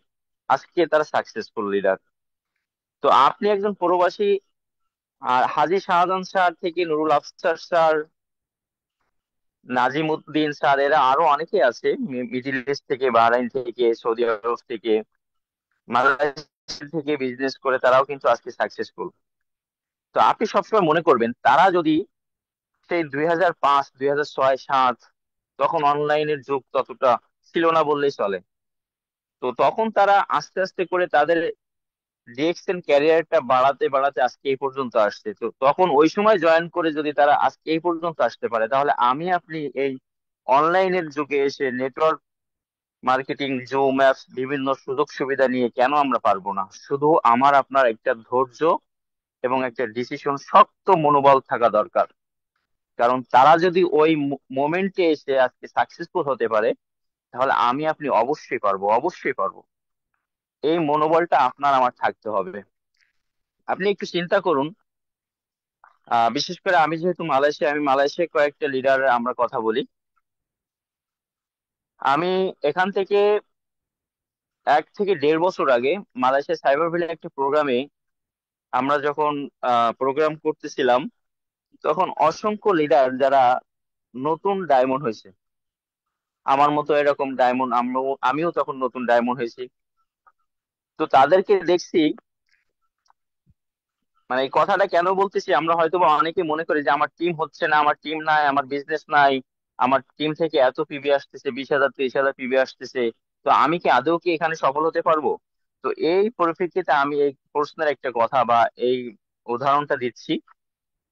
আজকে তারা সাকসেসফুল লিডার। তো আপনি একজন প্রবাসী, আর হাজী শাহজাহান স্যার থেকে নুরুল আফসার স্যার, নাজিম উদ্দিন স্যার, এরা আরো অনেকে আছে মিডিল ইস্ট থেকে, বাহরাইন থেকে, সৌদি আরব থেকে, মালয়েশিয়া থেকে বিজনেস করে তারাও কিন্তু আজকে সাকসেসফুল। তো আপনি সবসময় মনে করবেন, তারা যদি সেই 2005, 2006, 2007, তখন অনলাইনের যুগ ততটা ছিল না বললেই চলে। তো তখন তারা আস্তে আস্তে করে তাদের ডিএক্সএন ক্যারিয়ারটা বাড়াতে বাড়াতে আজকে এই পর্যন্ত আসছে। তো তখন ওই সময় জয়েন করে যদি তারা আজকে এই পর্যন্ত আসতে পারে, তাহলে আমি আপনি এই অনলাইনের যুগে এসে নেটওয়ার্ক মার্কেটিং, জুম অ্যাপস, বিভিন্ন সুযোগ সুবিধা নিয়ে কেন আমরা পারবো না? শুধু আমার আপনার একটা ধৈর্য এবং একটা ডিসিশন, শক্ত মনোবল থাকা দরকার। কারণ তারা যদি ওই মোমেন্টে এসে আজকে সাকসেসফুল হতে পারে, তাহলে আমি আপনি অবশ্যই পারবো, অবশ্যই পারবো। এই মনোবলটা আপনার আমার থাকতে হবে। আপনি একটু চিন্তা করুন, বিশেষ করে আমি যেহেতু মালয়েশিয়া, আমি মালয়েশিয়ায় কয়েকটা লিডার আমরা কথা বলি। আমি এখান থেকে 1 থেকে 1.5 বছর আগে মালয়েশিয়া সাইবার ভ্যালি একটা প্রোগ্রামে আমরা যখন প্রোগ্রাম করতেছিলাম, তখন অসংখ্য লিডার যারা নতুন ডায়মন্ড হয়েছে, আমার মতো এরকম ডায়মন্ড, আমিও তখন নতুন ডায়মন্ড হয়েছি। তো তাদেরকে দেখছি, মানে এই কথাটা কেন বলতেছি, আমরা হয়তো বা অনেকে মনে করি যে আমার টিম হচ্ছে না, আমার টিম নাই, আমার বিজনেস নাই, আমার টিম থেকে এত পিবি আসতেছে, 20,000, 30,000 পিবি আসতেছে, তো আমি কি আদৌ কি এখানে সফল হতে পারবো? তো এই পরিপ্রেক্ষিতে আমি এই প্রশ্নের একটা কথা বা এই উদাহরণটা দিচ্ছি,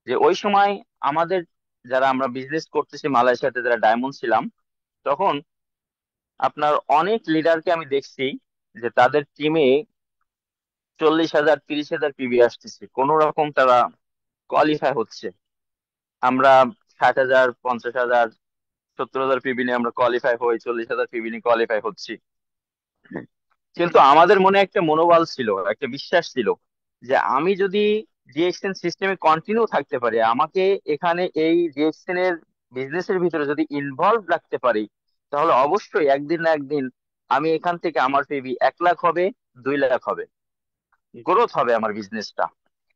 যে ওই সময় আমাদের যারা আমরা বিজনেস করতেছি মালয়েশিয়াতে, যারা ডায়মন্ড ছিলাম, তখন আপনার অনেক লিডারকে আমি দেখছি যে তাদের টিমে 40,000, 30,000 পিবি আসতেছে, কোন রকম তারা কোয়ালিফাই হচ্ছে। আমরা 60,000, 50,000, 70,000 পিবি নিয়ে আমরা কোয়ালিফাই হই, 40,000 পিবি নিয়ে কোয়ালিফাই হচ্ছি। কিন্তু আমাদের মনে একটা মনোবল ছিল, একটা বিশ্বাস ছিল, যে আমি যদি ডিএক্সএন সিস্টেমে কন্টিনিউ থাকতে পারি, আমাকে এখানে এই ডিএক্সএন এর বিজনেসের ভিতরে যদি ইনভলভ রাখতে পারি, তাহলে অবশ্যই একদিন না একদিন আমি এখান থেকে আমার পিবি 1 লাখ হবে, 2 লাখ হবে, গ্রোথ হবে আমার বিজনেসটা।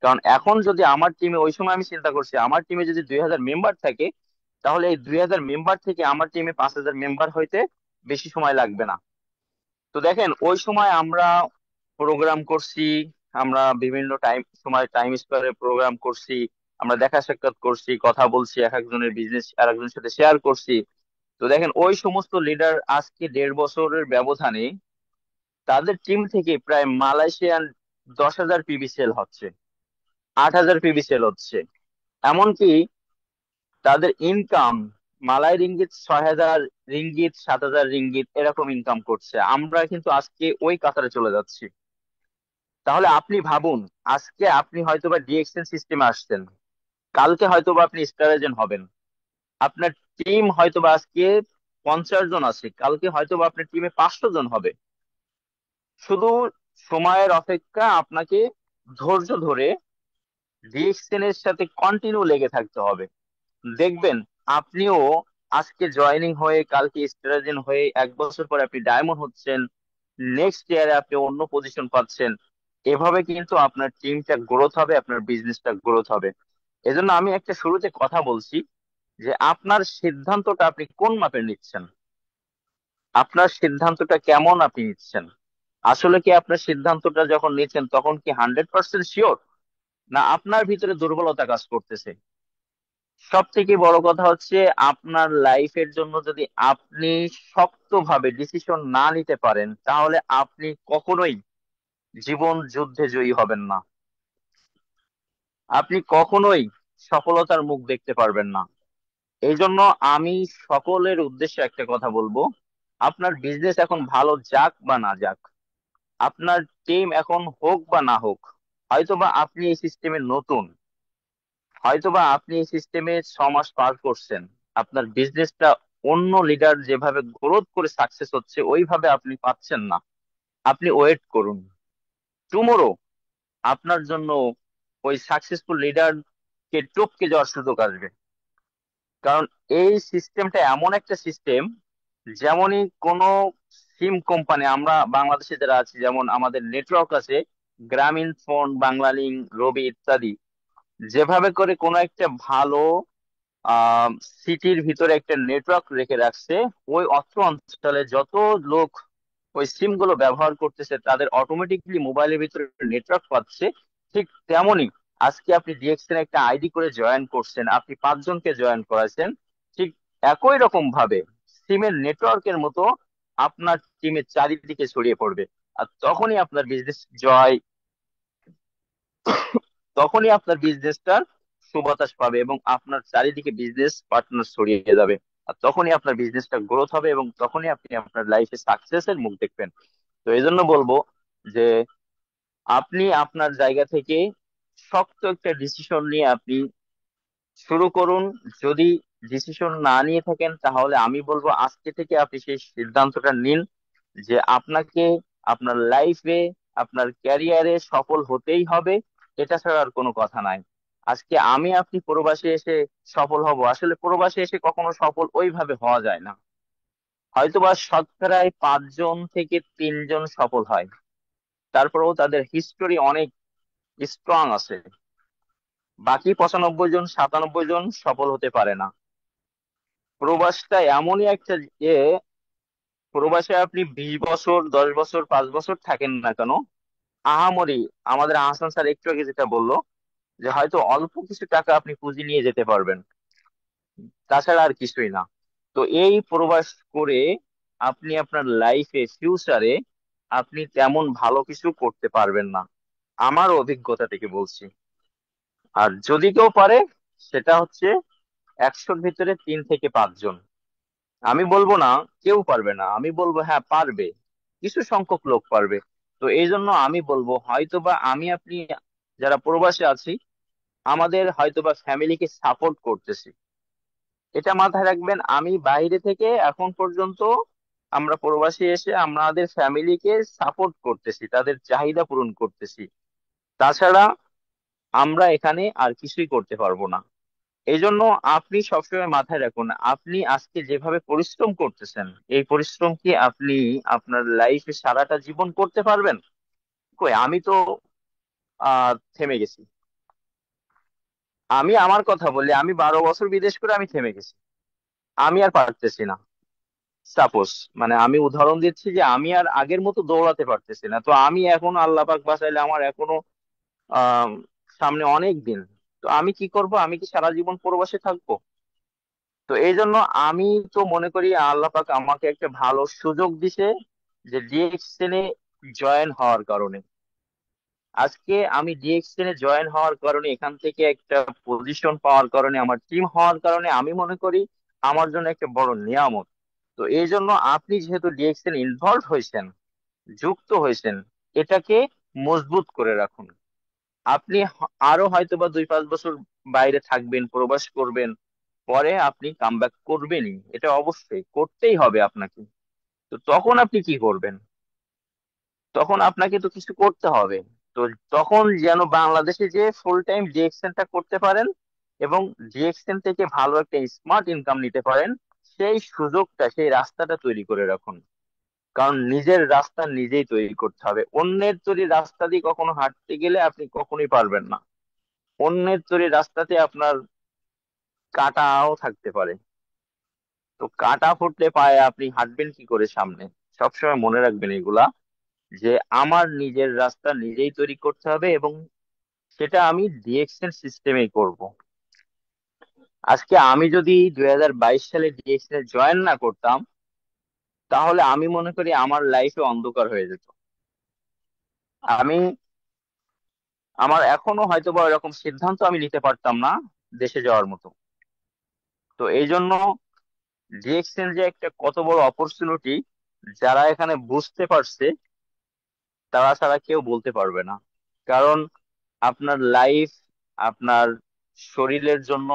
কারণ এখন যদি আমার টিমে, ওই সময় আমি চিন্তা করছি, আমার টিমে যদি 2,000 মেম্বার থাকে, তাহলে এই 2,000 মেম্বার থেকে আমার টিমে 5,000 মেম্বার হইতে বেশি সময় লাগবে না। তো দেখেন ওই সময় আমরা প্রোগ্রাম করছি, আমরা বিভিন্ন টাইম স্কোয়ারে প্রোগ্রাম করছি, আমরা দেখা সাক্ষাৎ করছি, কথা বলছি, এক একজনের বিজনেস আর একজনের সাথে শেয়ার করছি। তো দেখেন ওই সমস্ত লিডার আজকে 1.5 বছরের ব্যবধানে তাদের টিম থেকে প্রায় মালয়েশিয়ান 10,000 পিবি সেল হচ্ছে, 8,000 পিবি সেল হচ্ছে। এমনকি তাদের ইনকাম মালাই রিঙ্গিত 6,000 রিঙ্গিত, 7,000 রিঙ্গিত এরকম ইনকাম করছে। আমরা কিন্তু আজকে ওই কাতারে চলে যাচ্ছি। তাহলে আপনি ভাবুন, আজকে আপনি হয়তোবা ডিএক্সএন সিস্টেমে আসছেন, কালকে হয়তোবা আপনি স্টার এজেন্ট হবেন। আপনার টিম হয়তোবা আজকে 50 জন আছে, কালকে হয়তোবা আপনার টিমে 500 জন হবে। শুধু সময়ের অপেক্ষা, আপনাকে ধৈর্য ধরে ডিএক্সএন এর সাথে কন্টিনিউ লেগে থাকতে হবে। দেখবেন আপনিও আজকে জয়েনিং হয়ে কালকে স্টার এজেন্ট হয়ে 1 বছর পরে আপনি ডায়মন্ড হচ্ছেন, নেক্সট ইয়ারে আপনি অন্য পজিশন পাচ্ছেন। এভাবে কিন্তু আপনার টিমটা গ্রোথ হবে, আপনার বিজনেসটা গ্রোথ হবে। এজন্য আমি একটা শুরুতে কথা বলছি যে আপনার সিদ্ধান্তটা আপনি কোন মাপে নিচ্ছেন, আপনার সিদ্ধান্তটা কেমন আপনি নিচ্ছেন। আসলে কি আপনার সিদ্ধান্তটা যখন নিচ্ছেন তখন কি 100% শিওর, না আপনার ভিতরে দুর্বলতা কাজ করতেছে? সব থেকে বড় কথা হচ্ছে, আপনার লাইফের জন্য যদি আপনি শক্তভাবে ডিসিশন না নিতে পারেন তাহলে আপনি কখনোই জীবন যুদ্ধে জয়ী হবেন না, আপনি কখনোই সফলতার মুখ দেখতে পারবেন না। এই জন্য আমি সকলের উদ্দেশ্যে একটা কথা বলবো, আপনার বিজনেস এখন ভালো যাক বা না যাক, আপনার টিম এখন হোক বা না হোক, হয়তোবা আপনি এই সিস্টেমে নতুন, হয়তোবা আপনি এই সিস্টেমে 6 মাস পার করছেন, আপনার বিজনেসটা অন্য লিডার যেভাবে গ্রোথ করে সাকসেস হচ্ছে ওইভাবে আপনি পাচ্ছেন না। আপনি ওয়েট করুন, টুমোরো আপনার জন্য ওই সাকসেসফুল লিডার কে টপকে যাওয়ার সুযোগ আসবে। কারণ এই সিস্টেমটা এমন একটা সিস্টেম, যেমনই কোন সিম কোম্পানি, আমরা বাংলাদেশে যারা আছি যেমন আমাদের নেটওয়ার্ক আছে, গ্রামীণ ফোন, বাংলালিংক, রবি ইত্যাদি, যেভাবে করে কোনো একটা ভালো আহ সিটির ভিতরে একটা নেটওয়ার্ক রেখে রাখছে, ওই অত্র অঞ্চলে যত লোক ওই সিম গুলো ব্যবহার করতেছে তাদের অটোমেটিকলি মোবাইলের ভিতরে নেটওয়ার্ক পাচ্ছে। ঠিক তেমনই আজকে আপনি ডিএক্সএন একটা আইডি করে জয়েন করছেন, আপনি 5 জনকে জয়েন করাইছেন, ঠিক একই রকম ভাবে সিমের নেটওয়ার্কের মতো আপনার টিমের চারিদিকে ছড়িয়ে পড়বে। আর তখনই আপনার বিজনেসটার সুবাতাস পাবে এবং আপনার চারিদিকে বিজনেস পার্টনার ছড়িয়ে যাবে। আর তখনই আপনার বিজনেসটা গ্রোথ হবে এবং তখনই আপনি আপনার লাইফে সাকসেসের মুখ দেখবেন। তো এই জন্য বলবো যে আপনি আপনার জায়গা থেকে শক্ত একটা ডিসিশন নিয়ে আপনি শুরু করুন। যদি ডিসিশন না নিয়ে থাকেন তাহলে আমি বলবো আজকে থেকে আপনি সেই সিদ্ধান্তটা নিন যে আপনাকে আপনার লাইফে, আপনার ক্যারিয়ারে সফল হতেই হবে, এটা ছাড়া আর কোনো কথা নাই। আজকে আমি আপনি প্রবাসে এসে সফল হব, আসলে প্রবাসে এসে কখনো সফল ওইভাবে হওয়া যায় না। হয়তোবা শতকরায় 5 জন থেকে 3 জন সফল হয়, তারপরেও তাদের হিস্টোরি অনেক স্ট্রং আছে। বাকি 95 জন, 97 জন সফল হতে পারে না। প্রবাসটা এমনই একটা যে প্রবাসে আপনি 20 বছর, 10 বছর, 5 বছর থাকেন না কেন, আহামরি আমাদের আহসান স্যার একটু আগে যেটা বললো যে হয়তো অল্প কিছু টাকা আপনি পুঁজি নিয়ে যেতে পারবেন, তাছাড়া আর কিছুই না। তো এই প্রবাস করে আপনি আপনার লাইফে, ফিউচারে আপনি তেমন ভালো কিছু করতে পারবেন না, আমার অভিজ্ঞতা থেকে বলছি। আর যদি কেউ পারে সেটা হচ্ছে 100-র ভিতরে 3 থেকে 5 জন। আমি বলবো না কেউ পারবে না, আমি বলবো হ্যাঁ পারবে, কিছু সংখ্যক লোক পারবে। তো এই জন্য আমি বলবো হয়তোবা আমি আপনি যারা প্রবাসে আছি আমাদের হয়তোবা ফ্যামিলিকে সাপোর্ট করতেছি, এটা মাথায় রাখবেন। আমি বাইরে থেকে এখন পর্যন্ত আমরা প্রবাসী এসে আমাদের ফ্যামিলিকে সাপোর্ট করতেছি, তাদের চাহিদা পূরণ করতেছি, তাছাড়া আমরা এখানে আর কিছুই করতে পারবো না। এই জন্য আপনি সবসময় মাথায় রাখুন, আপনি আজকে যেভাবে পরিশ্রম করতেছেন এই পরিশ্রম কি আপনি আপনার লাইফে সারাটা জীবন করতে পারবেন? কই, আমি তো থেমে গেছি। আমি আমার কথা বলি, আমি 12 বছর বিদেশ করে আমি থেমে গেছি, আমি আর পারতেছি না। সাপোজ, মানে আমি উদাহরণ দিচ্ছি যে আমি আর আগের মতো দৌড়াতে পারতেছি না, তো আমি এখন আল্লাহ পাক বাঁচাইলে আমার এখনো আহ সামনে অনেক দিন। তো আমি কি করব? আমি কি সারা জীবন প্রবাসে থাকবো? তো এই জন্য আমি তো মনে করি আল্লাহ পাক আমাকে একটা ভালো সুযোগ দিছে, যে ডিএক্সএন এ জয়েন হওয়ার কারণে। আজকে আমি ডিএক্সএন এ জয়েন হওয়ার কারণে, এখান থেকে একটা পজিশন পাওয়ার কারণে, আমার টিম হওয়ার কারণে আমি মনে করি আমার জন্য একটা বড় নিয়ামত। তো এই জন্য আপনি যেহেতু ডিএক্সএন ইনভলভ হয়েছেন, যুক্ত হয়েছেন, এটাকে মজবুত করে রাখুন। আপনি আরো হয়তো বা 2-5 বছর বাইরে থাকবেন, প্রবাস করবেন, পরে আপনি কামব্যাক করবেনই, এটা অবশ্যই করতেই হবে আপনাকে। তো তখন আপনি কি করবেন? তখন আপনাকে তো কিছু করতে হবে। তো তখন যেন বাংলাদেশে যে ফুল টাইম ডিএক্সএনটা করতে পারেন এবং ডিএক্সএন থেকে ভালো একটা স্মার্ট ইনকাম নিতে পারেন, সেই সুযোগটা, সেই রাস্তাটা তৈরি করে রাখুন। কারণ নিজের রাস্তা নিজেই তৈরি করতে হবে। অন্যের তৈরি রাস্তা দিয়ে কখনো হাঁটতে গেলে আপনি কখনোই পারবেন না। অন্যের তৈরি রাস্তাতে আপনার কাঁটাও থাকতে পারে। তো কাঁটা ফুটলে পায়ে আপনি হাঁটবেন কি করে সামনে? সবসময় মনে রাখবেন এগুলা, যে আমার নিজের রাস্তা নিজেই তৈরি করতে হবে, এবং সেটা আমি ডিএক্সএন সিস্টেমেই করব। আজকে আমি যদি 2022 সালে ডিএক্সএন জয়েন না করতাম, তাহলে আমি মনে করি আমার লাইফে অন্ধকার হয়ে যেত। আমি আমার এখনো হয়তো বা এরকম সিদ্ধান্ত আমি নিতে পারতাম না দেশে যাওয়ার মতো। তো এই জন্য ডিএক্সএন যে একটা কত বড় অপরচুনিটি, যারা এখানে বুঝতে পারছে তারা ছাড়া কেউ বলতে পারবে না। কারণ আপনার লাইফ, আপনার শরীরের জন্য,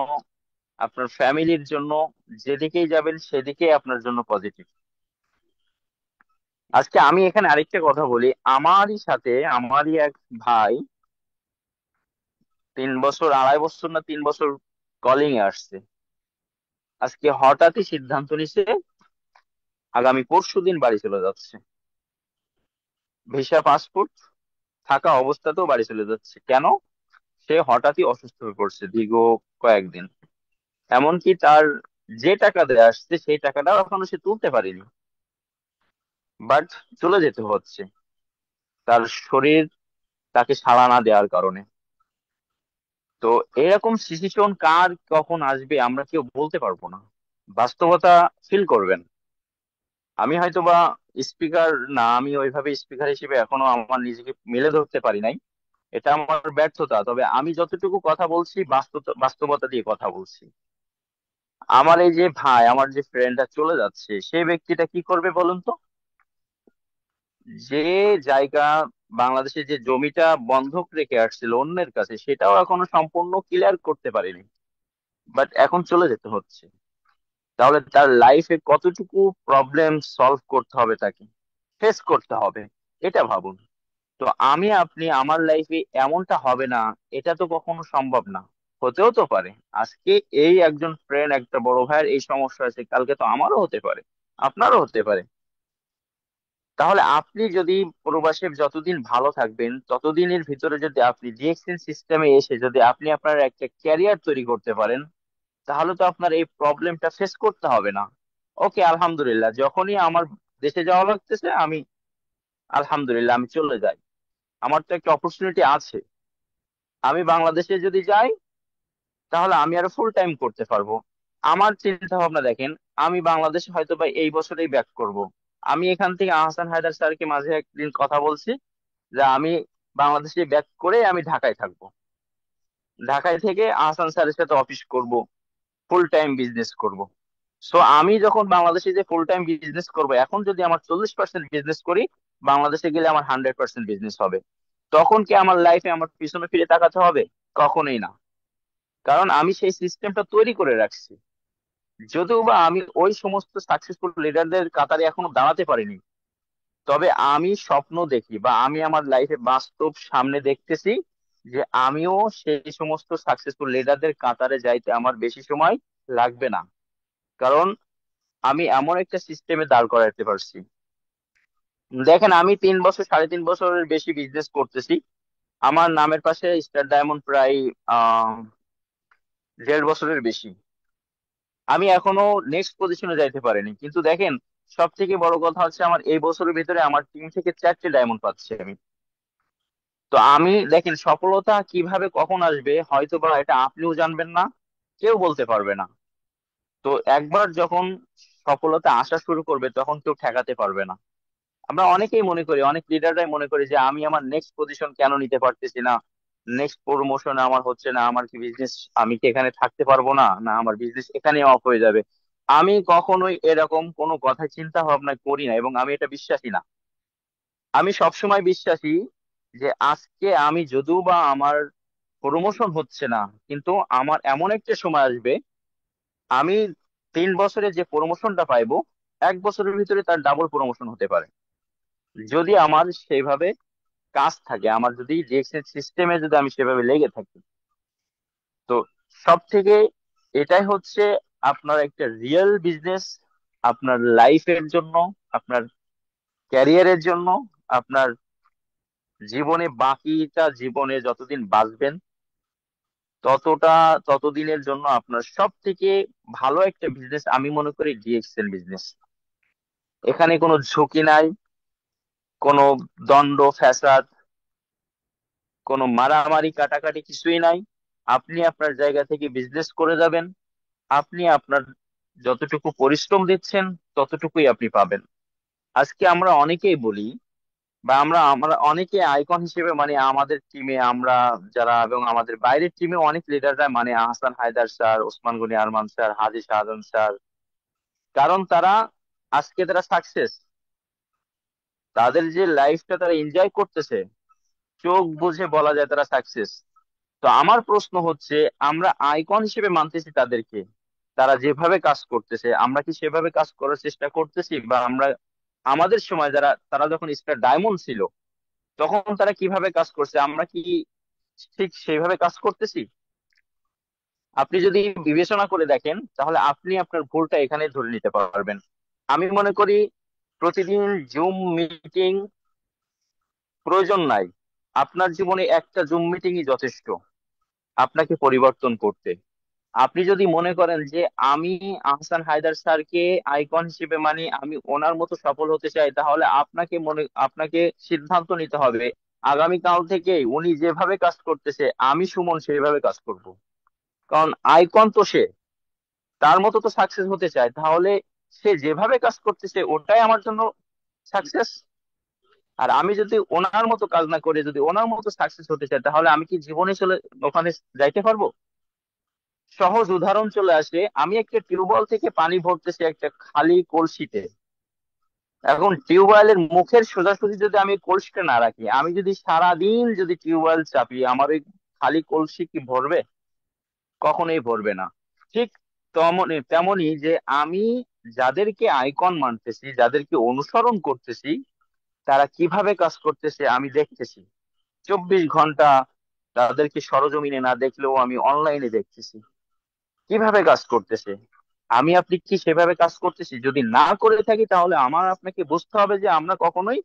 আপনার ফ্যামিলির জন্য, যেদিকেই যাবেন সেদিকেই আপনার জন্য পজিটিভ। আজকে আমি এখানে আরেকটা কথা বলি। আমারই সাথে আমারই এক ভাই 3 বছর, 2.5 বছর না 3 বছর কলিং এ আসছে। আজকে হঠাৎই সিদ্ধান্ত নিছে আগামী পরশুদিন বাড়ি চলে যাচ্ছে। ভিসা পাসপোর্ট থাকা অবস্থাতেও বাড়ি চলে যাচ্ছে। কেন? সে হঠাৎই অসুস্থ হয়ে পড়ছে দীর্ঘ কয়েকদিন। এমনকি তার যে টাকা দেয়া আসছে সেই টাকাটাও এখনো সে তুলতে পারেনি, বাট চলে যেতে হচ্ছে তার শরীর তাকে সাড়া না দেওয়ার কারণে। তো এরকম সিচুয়েশন কার কখন আসবে আমরা কেউ বলতে পারবো না। বাস্তবতা ফিল করবেন। আমি হয়তো বা স্পিকার না, আমি ওইভাবে স্পিকার হিসেবে এখনো আমার নিজেকে মেলে ধরতে পারি নাই, এটা আমার ব্যর্থতা। তবে আমি যতটুকু কথা বলছি বাস্তবতা দিয়ে কথা বলছি। আমার এই যে ভাই, আমার যে ফ্রেন্ডটা চলে যাচ্ছে, সেই ব্যক্তিটা কি করবে বলুন তো? যে জায়গা, বাংলাদেশে যে জমিটা বন্ধক রেখে আসছিল অন্যের কাছে, সেটাও এখনো সম্পূর্ণ ক্লিয়ার করতে পারেনি, বাট এখন চলে যেতে হচ্ছে। তাহলে তার লাইফে কতটুকু প্রবলেম সলভ করতে হবে, তাকে ফেস করতে হবে, এটা ভাবুন। তো আমি আপনি আমার লাইফে এমনটা হবে না, এটা তো কখনো সম্ভব না। হতেও তো পারে আজকে এই একজন ফ্রেন্ড, একটা বড় ভাইয়ের এই সমস্যা আছে, কালকে তো আমারও হতে পারে, আপনারও হতে পারে। তাহলে আপনি যদি প্রবাসে যতদিন ভালো থাকবেন, ততদিনের ভিতরে যদি আপনি ডিএক্সএন সিস্টেমে এসে যদি আপনি আপনার একটা ক্যারিয়ার তৈরি করতে পারেন, তাহলে তো আপনার এই প্রবলেমটা ফেস করতে হবে না। ওকে, আলহামদুলিল্লাহ, যখনই আমার দেশে যাওয়া লাগতেছে আমি আলহামদুলিল্লাহ আমি চলে যাই। আমার তো একটা অপরচুনিটি আছে। আমি বাংলাদেশে যদি যাই, তাহলে আমি আরো ফুল টাইম করতে পারবো। আমার চিন্তা ভাবনা দেখেন, আমি বাংলাদেশে হয়তো বা এই বছরেই ব্যাক করব। আমি এখান থেকে আহসান হায়দার স্যারকে মাঝে একদিন কথা বলছি যে আমি বাংলাদেশে ব্যাক করে আমি ঢাকায় থাকবো। ঢাকায় থেকে আহসান স্যারের সাথে অফিস করব, ফুল টাইম বিজনেস করব। সো আমি যখন বাংলাদেশে যে ফুল টাইম বিজনেস করব, এখন যদি আমার 40% বিজনেস করি, বাংলাদেশে গেলে আমার 100% বিজনেস হবে। তখন কি আমার লাইফে আমার পিছনে ফিরে তাকাতে হবে? কখনোই না। কারণ আমি সেই সিস্টেমটা তৈরি করে রাখছি। যদিও বা আমি ওই সমস্ত সাকসেসফুল লিডারদের কাতারে এখনো দাঁড়াতে পারিনি, তবে আমি স্বপ্ন দেখি, বা আমি আমার লাইফে বাস্তব সামনে দেখতেছি যে আমিও সেই সমস্ত সাকসেসফুল লিডারদের কাতারে যাইতে আমার বেশি সময় লাগবে না। কারণ আমি এমন একটা সিস্টেমে দাঁড় করাতে পারছি। দেখেন, আমি 3 বছর, 3.5 বছরের বেশি বিজনেস করতেছি। আমার নামের পাশে স্টার ডায়মন্ড প্রায় 1.5 বছরের বেশি। আমি এখনো নেক্সট পজিশনে যাইতে পারিনি, কিন্তু দেখেন সব থেকে বড় কথা হচ্ছে আমার এই বছরের ভিতরে আমার টিম থেকে 4টে ডায়মন্ড পাচ্ছি আমি। তো আমি দেখেন সফলতা কিভাবে কখন আসবে হয়তো বা এটা আপনিও জানবেন না, কেউ বলতে পারবে না। তো একবার যখন সফলতা আসা শুরু করবে তখন কেউ ঠেকাতে পারবে না। আমরা অনেকেই মনে করি, অনেক লিডাররাই মনে করি যে আমি আমার নেক্সট পজিশন কেন নিতে পারতেছি না, নেক্সট প্রমোশন আমার হচ্ছে না, আমার কি বিজনেস, আমি কি এখানে থাকতে পারবো না, না আমার বিজনেস এখানে অফ হয়ে যাবে। আমি কখনোই এরকম কোনো কথা চিন্তা ভাবনা করি না এবং আমি এটা বিশ্বাসী না। আমি সবসময় বিশ্বাসী যে আজকে আমি যদিও বা আমার প্রমোশন হচ্ছে না, কিন্তু আমার এমন একটা সময় আসবে আমি 3 বছরে যে প্রমোশনটা পাইবো 1 বছরের ভিতরে তার ডাবল প্রমোশন হতে পারে, যদি আমার সেইভাবে কাজ থাকে, আমার যদি ডিএক্সএল সিস্টেমে যদি আমি সেভাবে লেগে থাকি। তো সব থেকে এটাই হচ্ছে আপনার একটা রিয়েল বিজনেস, আপনার লাইফের জন্য, আপনার ক্যারিয়ারের জন্য, আপনার জীবনে বাকিটা জীবনে যতদিন বাঁচবেন ততদিনের জন্য আপনার সব থেকে ভালো একটা বিজনেস আমি মনে করি ডিএক্সএল বিজনেস। এখানে কোনো ঝুঁকি নাই, কোনো দ্বন্দ্ব ফ্যাসাদ, কোনো মারামারি কাটাকাটি কিছুই নাই। আপনি আপনার জায়গা থেকে বিজনেস করে যাবেন, আপনি আপনার যতটুকু পরিশ্রম দিচ্ছেন ততটুকুই আপনি পাবেন। আজকে আমরা অনেকেই বলি বা আমরা আমরা অনেকে আইকন হিসেবে মানে আমাদের টিমে আমরা যারা এবং আমাদের বাইরের টিমে অনেক লিডাররা মানে আহসান হায়দার স্যার, ওসমান গনি আরমান স্যার, হাজী শাহজাহান স্যার। কারণ তারা আজকে তারা সাকসেস, তাদের যে লাইফটা তারা এনজয় করতেছে, চোখ বুঝে বলা যায় তারা সাকসেস। তো আমার প্রশ্ন হচ্ছে আমরা আইকন হিসেবে মানতেছি তাদেরকে, তারা যেভাবে কাজ করতেছে আমরা কি সেভাবে কাজ করার চেষ্টা করতেছি? বা আমরা আমাদের সময় যারা তারা যখন স্টার ডায়মন্ড ছিল তখন তারা কিভাবে কাজ করছে আমরা কি ঠিক সেইভাবে কাজ করতেছি? আপনি যদি বিবেচনা করে দেখেন তাহলে আপনি আপনার ভুলটা এখানে ধরে নিতে পারবেন। আমি মনে করি প্রতিদিন জুম মিটিং প্রয়োজন নাই, আপনার জীবনে একটা জুম মিটিংই যথেষ্ট আপনাকে পরিবর্তন করতে। আপনি যদি মনে করেন যে আমি আহসান হায়দার স্যারকে আইকন হিসেবে মানি, আমি ওনার মতো সফল হতে চাই, তাহলে আপনাকে সিদ্ধান্ত নিতে হবে আগামীকাল থেকে উনি যেভাবে কাজ করতেছে আমি সুমন সেইভাবে কাজ করব। কারণ আইকন তো সে, তার মতো তো সাকসেস হতে চায়, তাহলে সে যেভাবে কাজ করতেছে ওটাই আমার জন্য সাকসেস। আর আমি যদি ওনার মতো কাজ না করে যদি ওনার মতো সাকসেস হতে চাই তাহলে আমি কি জীবনে চলে ওখানে যাইতে পারবো? সহজ উদাহরণ চলে আসে, আমি একটা টিউবওয়েল থেকে পানি ভরতেছি একটা খালি কলসিতে। এখন টিউবওয়েলের মুখের সোজাসুজি যদি আমি কলসিটা না রাখি, আমি যদি সারাদিন যদি টিউবওয়েল চাপি, আমার ওই খালি কলসি কি ভরবে? কখনোই ভরবে না। ঠিক তেমনই তেমনই যে আমি যাদেরকে আইকন মানতেছি, যাদেরকে অনুসরণ করতেছি, তারা কিভাবে কাজ করতেছে আমি দেখতেছি 24 ঘন্টা। তাদেরকে সরজমিনে না দেখলেও আমি অনলাইনে দেখতেছি কিভাবে কাজ করতেছে। আমি আপনি কি সেভাবে কাজ করতেছি? যদি না করে থাকি তাহলে আমার আপনাকে বুঝতে হবে যে আমরা কখনোই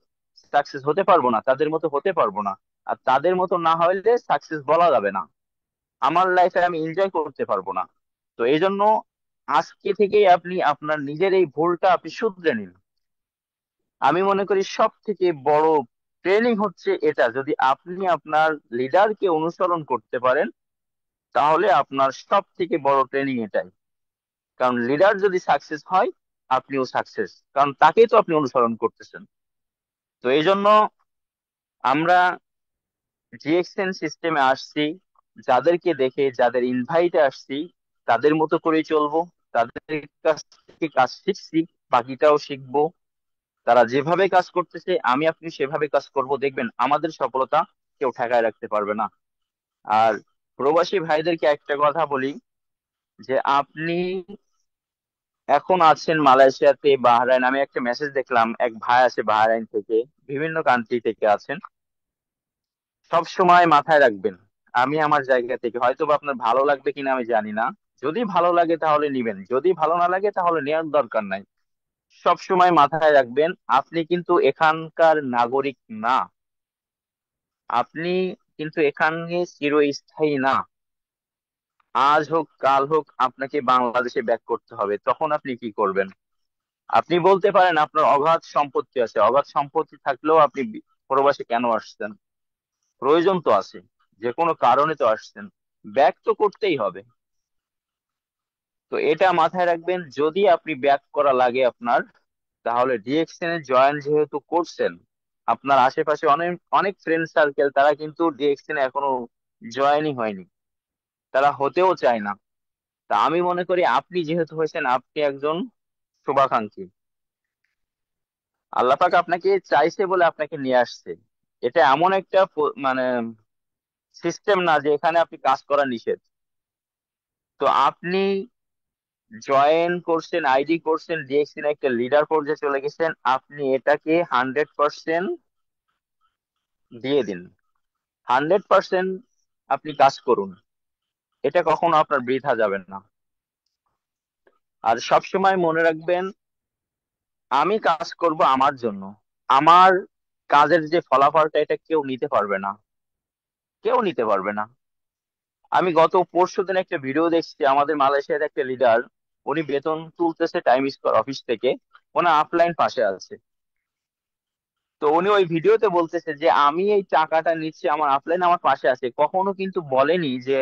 সাকসেস হতে পারবো না, তাদের মতো হতে পারবো না। আর তাদের মতো না হলে সাকসেস বলা যাবে না, আমার লাইফে আমি এনজয় করতে পারবো না। তো এই জন্য আজকে থেকেই আপনি আপনার নিজের এই ভুলটা আপনি শুধরে নিন। আমি মনে করি সব থেকে বড় ট্রেনিং হচ্ছে এটা, যদি আপনি আপনার লিডারকে অনুসরণ করতে পারেন তাহলে আপনার সব থেকে বড় ট্রেনিং এটাই। কারণ লিডার যদি সাকসেস হয় আপনিও সাকসেস, কারণ তাকেই তো আপনি অনুসরণ করতেছেন। তো এই জন্য আমরা জিএক্সএন সিস্টেমে আসছি, যাদেরকে দেখে যাদের ইনভাইটে আসছি তাদের মতো করেই চলবো, তাদের কাছ থেকে কাজ শিখছি, বাকিটাও শিখবো। তারা যেভাবে কাজ করতেছে আমি আপনি সেভাবে কাজ করব, দেখবেন আমাদের সফলতা কেউ ঠেকায় রাখতে পারবে না। আর প্রবাসী ভাইদেরকে একটা কথা বলি যে আপনি এখন আছেন মালয়েশিয়াতে, বাহরাইন, আমি একটা মেসেজ দেখলাম এক ভাই আছে বাহরাইন থেকে, বিভিন্ন কান্ট্রি থেকে আছেন। সব সময় মাথায় রাখবেন আমি আমার জায়গা থেকে হয়তো বা আপনার ভালো লাগবে কিনা আমি জানি না, যদি ভালো লাগে তাহলে নিবেন, যদি ভালো না লাগে তাহলে নেওয়ার দরকার নাই। সব সময় মাথায় রাখবেন আপনি কিন্তু এখানকার নাগরিক না, আপনি কিন্তু এখানে চিরস্থায়ী না। আজ হোক কাল হোক আপনাকে বাংলাদেশে ব্যাক করতে হবে, তখন আপনি কি করবেন? আপনি বলতে পারেন আপনার অগাধ সম্পত্তি আছে, অগাধ সম্পত্তি থাকলেও আপনি প্রবাসে কেন আসছেন? প্রয়োজন তো আছে, যে কোনো কারণে তো আসছেন, ব্যাক তো করতেই হবে। তো এটা মাথায় রাখবেন, যদি আপনি ব্যাক করা লাগে আপনার, তাহলে ডিএক্সএন এ জয়েন যেহেতু করছেন, আপনার আশেপাশে অনেক অনেক ফ্রেন্ড সার্কেল তারা কিন্তু ডিএক্সএন এ এখনো জয়েনই হয়নি, তারা হতেও চায় না। তা আমি মনে করি আপনি যেহেতু হয়েছেন, আপনি একজন শুভাকাঙ্ক্ষী, আল্লাহ পাক আপনাকে চাইছে বলে আপনাকে নিয়ে আসছে। এটা এমন একটা মানে সিস্টেম না যে এখানে আপনি কাজ করা নিষেধ। তো আপনি জয়েন করছেন, আইডি করছেন, ডিএক্সএন একটা লিডার পর্যায়ে চলে গেছেন, আপনি এটাকে 100% দিয়ে দিন। 100% আপনি কাজ করুন, এটা কখনো আপনার বৃথা যাবেন না। আর সবসময় মনে রাখবেন, আমি কাজ করব আমার জন্য, আমার কাজের যে ফলাফলটা এটা কেউ নিতে পারবে না, কেউ নিতে পারবে না। আমি গত পরশুদিন একটা ভিডিও দেখছি, আমাদের মালয়েশিয়ার একটা লিডার, উনি বেতন তুলতেছে টাইম স্কয়ার অফিস থেকে, ওনার আপলাইন পাশে আছে। তো উনি ওই ভিডিওতে বলতেছে যে আমি এই টাকাটা নিচ্ছি, আমার আপলাইন আমার পাশে আছে, কখনো কিন্তু বলেনি যে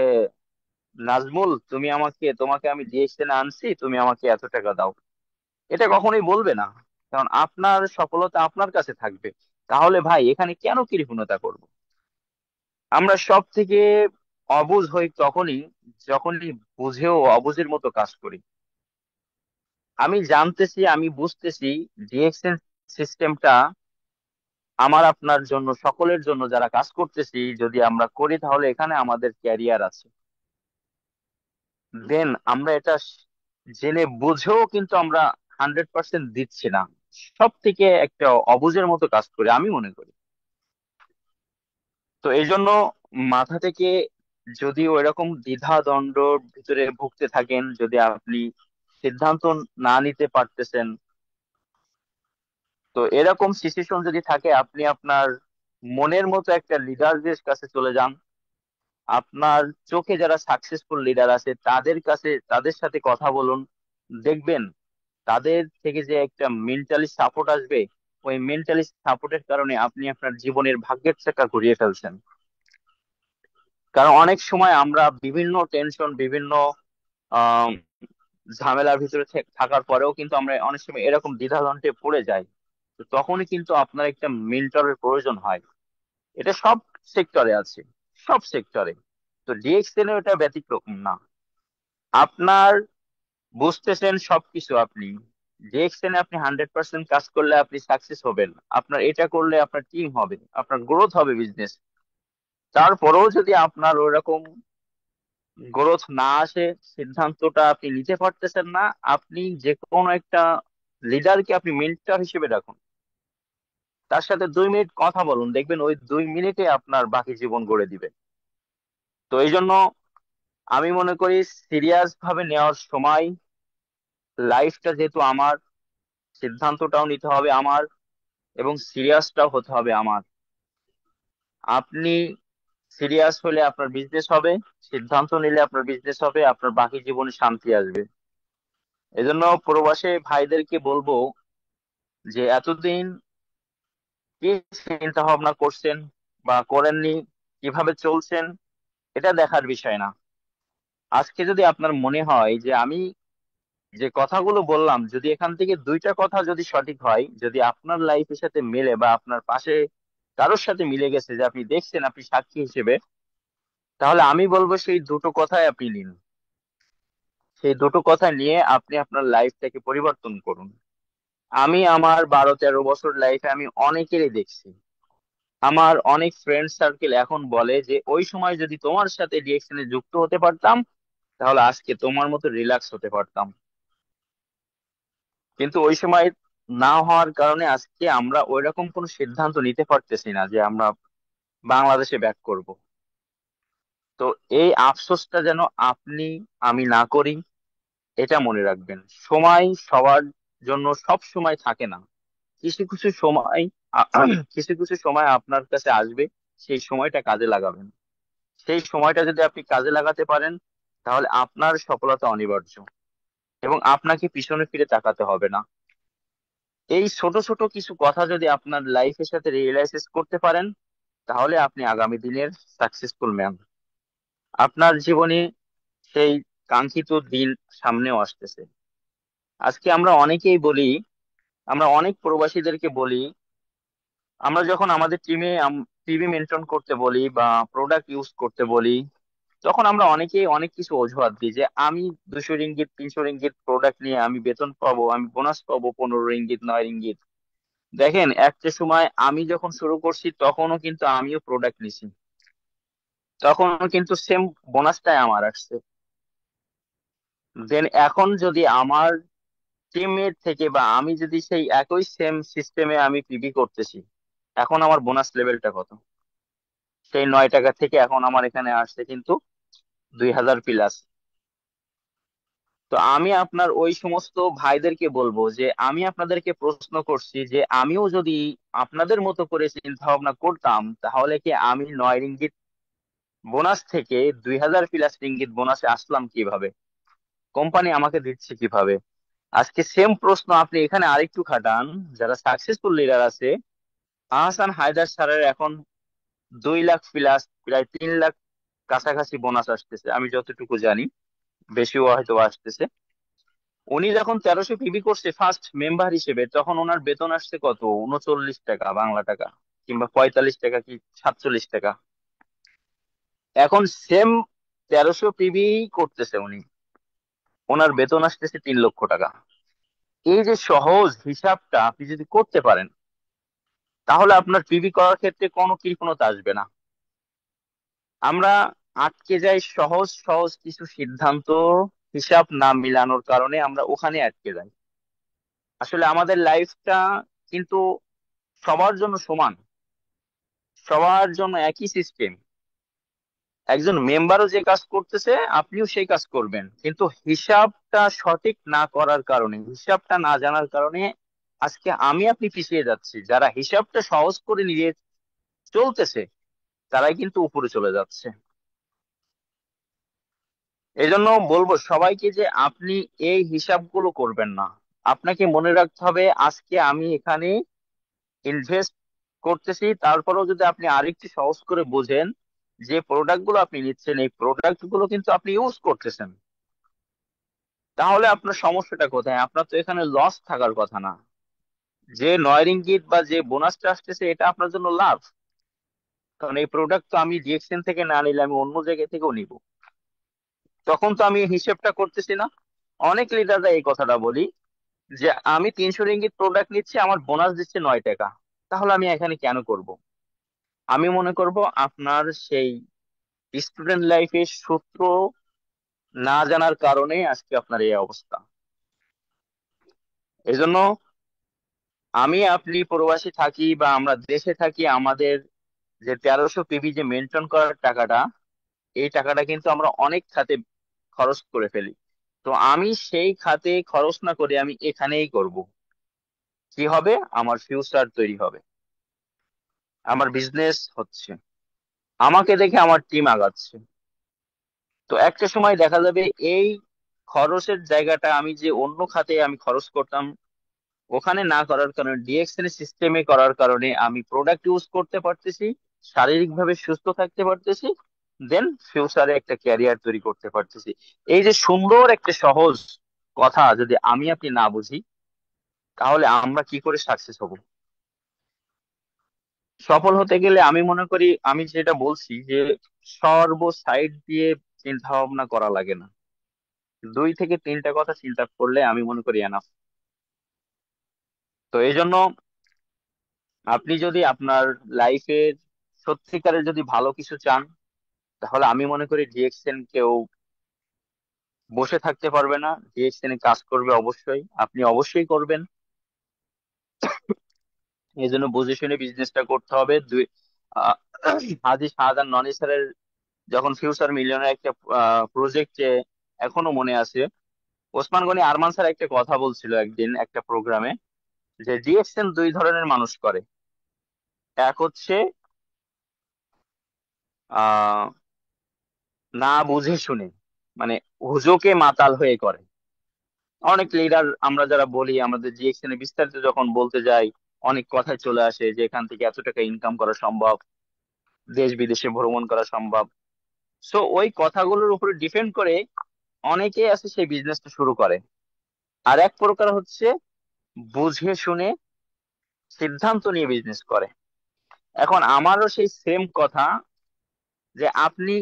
নাজমুল তুমি আমাকে, তোমাকে আমি ডিএক্সএন আনছি, তুমি আমাকে এত টাকা দাও। এটা কখনোই বলবে না, কারণ আপনার সফলতা আপনার কাছে থাকবে। তাহলে ভাই এখানে কেন কৃপণতা করব? আমরা সব থেকে অবুঝ হই তখনই, যখনই বুঝেও অবুঝের মতো কাজ করি। আমি জানতেছি, আমি বুঝতেছি ডিএক্সএন সিস্টেমটা আমার আপনার জন্য, সকলের জন্য, যারা কাজ করতেছি যদি আমরা করি তাহলে এখানে আমাদের ক্যারিয়ার আছে। দেন আমরা এটা জেনে বুঝেও কিন্তু আমরা 100% দিচ্ছি না, সব থেকে একটা অবুঝের মতো কাজ করি আমি মনে করি। তো এই জন্য মাথা থেকে, যদি ওইরকম দ্বিধা দ্বন্দ্বর ভিতরে ভুগতে থাকেন, যদি আপনি সিদ্ধান্ত না নিতে পারতেছেন, তো এরকম সিচুয়েশন যদি থাকে, আপনি আপনার মনের মতো একটা লিডারদের কাছে চলে যান। আপনার চোখে যারা সাকসেসফুল লিডার আছে তাদের কাছে, তাদের সাথে কথা বলুন। দেখবেন তাদের থেকে যে একটা মেন্টালি সাপোর্ট আসবে, ওই মেন্টালি সাপোর্টের কারণে আপনি আপনার জীবনের ভাগ্যের চাকা ঘুরিয়ে ফেলছেন। কারণ অনেক সময় আমরা বিভিন্ন টেনশন, বিভিন্ন আহ ঝামেলার ভিতরে থাকার পরেও কিন্তু আমরা অনেক সময় এরকম দ্বিধাদ্বন্দ্বে পড়ে যাই। তো তখনই কিন্তু আপনার একটা মেন্টরের প্রয়োজন হয়। এটা সব সেক্টরে আছে, সব সেক্টরে। তো ডিএক্সএল এটা ব্যতিক্রম না। আপনার বুঝতেছেন সবকিছু, আপনি ডিএক্সএল আপনি 100% কাজ করলে আপনি সাকসেস হবেন, আপনার এটা করলে আপনার টিম হবে, আপনার গ্রোথ হবে বিজনেস। তারপরেও যদি আপনার ওইরকম গ্রোথ না আসে, সিদ্ধান্তটা আপনি নিতে পারতেছেন না, আপনি যে কোনো একটা লিডারকে আপনি মেন্টর হিসেবে রাখুন, তার সাথে 2 মিনিট কথা বলুন, দেখবেন ওই 2 মিনিটে আপনার বাকি জীবন গড়ে দিবে। তো এই জন্য আমি মনে করি সিরিয়াস ভাবে নেওয়ার সময়, লাইফটা যেহেতু আমার, সিদ্ধান্তটাও নিতে হবে আমার, এবং সিরিয়াসটাও হতে হবে আমার। আপনি সিরিয়াস হলে আপনার বিজনেস হবে, সিদ্ধান্ত নিলে আপনার বিজনেস হবে, আপনার বাকি জীবনে শান্তি আসবে। এজন্য প্রবাসী ভাইদেরকে বলবো যে এতদিন কি চিন্তা ভাবনা করছেন বা করেননি, কিভাবে চলছেন, এটা দেখার বিষয় না। আজকে যদি আপনার মনে হয় যে আমি যে কথাগুলো বললাম, যদি এখান থেকে 2টা কথা যদি সঠিক হয়, যদি আপনার লাইফের সাথে মিলে বা আপনার পাশে কারোর সাথে মিলে গেছে, যে আপনি দেখছেন, আপনি সাক্ষী হিসেবে, তাহলে আমি বলবো সেই দুটো কথাই আপনি নিন। সেই দুটো কথা নিয়ে আপনি আপনার লাইফটাকে পরিবর্তন করুন। আমি আমার 12-13 বছর লাইফে আমি অনেকেরই দেখছি, আমার অনেক ফ্রেন্ড সার্কেল এখন বলে যে ওই সময় যদি তোমার সাথে ডিএকশনে যুক্ত হতে পারতাম, তাহলে আজকে তোমার মতো রিল্যাক্স হতে পারতাম। কিন্তু ওই সময় না হওয়ার কারণে আজকে আমরা ওইরকম কোনো সিদ্ধান্ত নিতে পারতেছি না যে আমরা বাংলাদেশে ব্যাক করব। তো এই আফসোসটা যেন আপনি, আমি না করি, এটা মনে রাখবেন। সময় সবার জন্য সব সময় থাকে না, কিছু কিছু সময় কিছু কিছু সময় আপনার কাছে আসবে, সেই সময়টা কাজে লাগাবেন। সেই সময়টা যদি আপনি কাজে লাগাতে পারেন, তাহলে আপনার সফলতা অনিবার্য, এবং আপনাকে পিছনে ফিরে তাকাতে হবে না। এই ছোট ছোট কিছু কথা যদি আপনার লাইফের সাথে রিয়েলাইসিস করতে পারেন, তাহলে আপনি আগামী দিনের সাকসেসফুল ম্যান। আপনার জীবনে সেই কাঙ্ক্ষিত দিন সামনেও আসতেছে। আজকে আমরা অনেকেই বলি, আমরা অনেক প্রবাসীদেরকে বলি, আমরা যখন আমাদের টিভি মেনটেন করতে বলি বা প্রোডাক্ট ইউজ করতে বলি, তখন আমরা অনেকেই অনেক কিছু অজুহাত দিই যে আমি 200 রিঙ্গিত 300 রিঙ্গিত প্রোডাক্ট নিয়ে আমি বেতন পাবো, আমি বোনাস পাবো 15 রিঙ্গিত 9 রিঙ্গিত। দেখেন, একটা সময় আমি যখন শুরু করছি তখনও কিন্তু আমিও প্রোডাক্ট নিছি, তখনও কিন্তু সেম বোনাসটাই আমার আসছে। দেন এখন যদি আমার টিমমেট থেকে বা আমি যদি সেই একই সেম সিস্টেমে আমি পিবি করতেছি, এখন আমার বোনাস লেভেলটা কত? সেই 9 টাকা থেকে এখন আমার এখানে আসছে কিন্তু 2000 প্লাস। তো আমি আপনার ওই সমস্ত ভাইদেরকে বলবো যে আমি আপনাদেরকে প্রশ্ন করছি যে আমিও যদি আপনাদের মতো করে চিন্তা ভাবনা করতাম, তাহলে কি আমি 9 রিঙ্গিত বোনাস থেকে 2000 প্লাস রিঙ্গিত বোনাসে আসলাম কিভাবে? কোম্পানি আমাকে দিচ্ছে কিভাবে? আজকে সেম প্রশ্ন আপনি এখানে আরেকটু খাটান, যারা সাকসেসফুল লিডার আছে। আহসান হায়দার স্যারের এখন 2 লাখ প্লাস, প্রায় 3 লাখ কাছাকাছি বোনাস আসতেছে আমি যতটুকু জানি, বেশিও হয়তো আসতেছে। উনি যখন 1300 পিবি করছে ফার্স্ট মেম্বার হিসেবে, তখন ওনার বেতন আসছে কত? 39 টাকা বাংলা টাকা, কিংবা 45 টাকা কি 47 টাকা। এখন সেম 1300 পিবি করতেছে উনি, ওনার বেতন আসতেছে 3 লক্ষ টাকা। এই যে সহজ হিসাবটা আপনি যদি করতে পারেন, তাহলে আপনার পিবি করার ক্ষেত্রে কোনো কৃপণতা আসবে না। আমরা আটকে যাই সহজ সহজ কিছু সিদ্ধান্ত, হিসাব না মিলানোর কারণে আমরা ওখানে আটকে যাই। আসলে আমাদের লাইফটা কিন্তু সবার জন্য সমান, সবার জন্য একই সিস্টেম। একজন মেম্বারও যে কাজ করতেছে আপনিও সেই কাজ করবেন, কিন্তু হিসাবটা সঠিক না করার কারণে, হিসাবটা না জানার কারণে আজকে আমি আপনি পিছিয়ে যাচ্ছি। যারা হিসাবটা সহজ করে নিয়ে চলতেছে, তারাই কিন্তু উপরে চলে যাচ্ছে। এই জন্য বলবো সবাইকে যে আপনি এই হিসাবগুলো করবেন না। আপনাকে মনে রাখতে হবে আজকে আমি এখানে ইনভেস্ট করতেছি, তারপরেও যদি আপনি আরেকটু সহজ করে বোঝেন যে প্রোডাক্ট গুলো আপনি নিচ্ছেন, এই প্রোডাক্ট গুলো কিন্তু আপনি ইউজ করতেছেন, তাহলে আপনার সমস্যাটা কোথায়? আপনার তো এখানে লস থাকার কথা না। যে 9 রিঙ্গিত বা যে বোনাসটা আসতেছে এটা আপনার জন্য লাভ, কারণ এই প্রোডাক্ট তো আমি ডিএক্সএন থেকে না নিলে আমি অন্য জায়গা থেকেও নিব। তখন তো আমি হিসেবটা করতেছি না। অনেক লিডাররা এই কথাটা বলি যে আমি 300 রিঙ্গিত প্রোডাক্ট নিচ্ছি, আমার বোনাস দিচ্ছে 9 টাকা, তাহলে আমি এখানে কেন করব? আমি মনে করব আপনার সেই স্টুডেন্ট লাইফের সূত্র না জানার কারণে আজকে আপনার এই অবস্থা। এই জন্য আমি আপনি প্রবাসী থাকি বা আমরা দেশে থাকি, আমাদের যে 1300 পিবি যে মেনটেন করার টাকাটা, এই টাকাটা কিন্তু আমরা অনেক খাতে খরচ করে ফেলি। তো আমি সেই খাতে খরচ না করে আমি এখানেই করব। কি হবে? আমার ফিউচার তৈরি হবে, আমার বিজনেস হচ্ছে, আমাকে দেখে আমার টিম আগাচ্ছে। তো একটা সময় দেখা যাবে এই খরচের জায়গাটা আমি যে অন্য খাতে আমি খরচ করতাম, ওখানে না করার কারণে ডিএক্সএন সিস্টেমে করার কারণে আমি প্রোডাক্ট ইউজ করতে পারতেছি, শারীরিক ভাবে সুস্থ থাকতে পারতেছি, দেন ফিউচারে একটা ক্যারিয়ার তৈরি করতে পারতেছি। এই যে সুন্দর একটা সহজ কথা যদি আমি আপনি না বুঝি, তাহলে আমরা কি করে সাকসেস হব? সফল হতে গেলে আমি মনে করি, আমি যেটা বলছি যে সর্ব সাইড দিয়ে চিন্তা ভাবনা করা লাগে না, 2 থেকে 3টা কথা চিন্তা করলে আমি মনে করি এনাফ। তো এই জন্য আপনি যদি আপনার লাইফের সত্যিকারের যদি ভালো কিছু চান, তাহলে আমি মনে করি ডিএক্সএন কেউ বসে থাকতে পারবে না, ডিএক্সএন এ কাজ করবে অবশ্যই, আপনি অবশ্যই করবেন। এই জন্য বুঝে শুনে বিজনেসটা করতে হবে। আহ, হাজী শাহজাহান ননি স্যারের যখন ফিউচার মিলিয়নের একটা প্রজেক্টে, এখনো মনে আছে, ওসমান গনি আরমান স্যার একটা কথা বলছিল একদিন একটা প্রোগ্রামে, যে ডিএক্সএন 2 ধরনের মানুষ করে। এক হচ্ছে আহ না বুঝে শুনে, মানে হুজুকে মাতাল হয়ে করে। অনেক লিডার আমরা যারা বলি, আমাদের জিএক্সএন এ বিস্তারিত যখন বলতে যাই, অনেক কথাই চলে আসে যে এখান থেকে এত টাকা ইনকাম করা সম্ভব, দেশ বিদেশে ভ্রমণ করা সম্ভব। সো ওই কথাগুলোর উপরে ডিপেন্ড করে অনেকেই আছে সেই বিজনেসটা শুরু করে। আর এক প্রকার হচ্ছে বুঝে শুনে সিদ্ধান্ত নিয়ে বিজনেস করে। এখন আমারও সেই সেম কথা, যে আপনি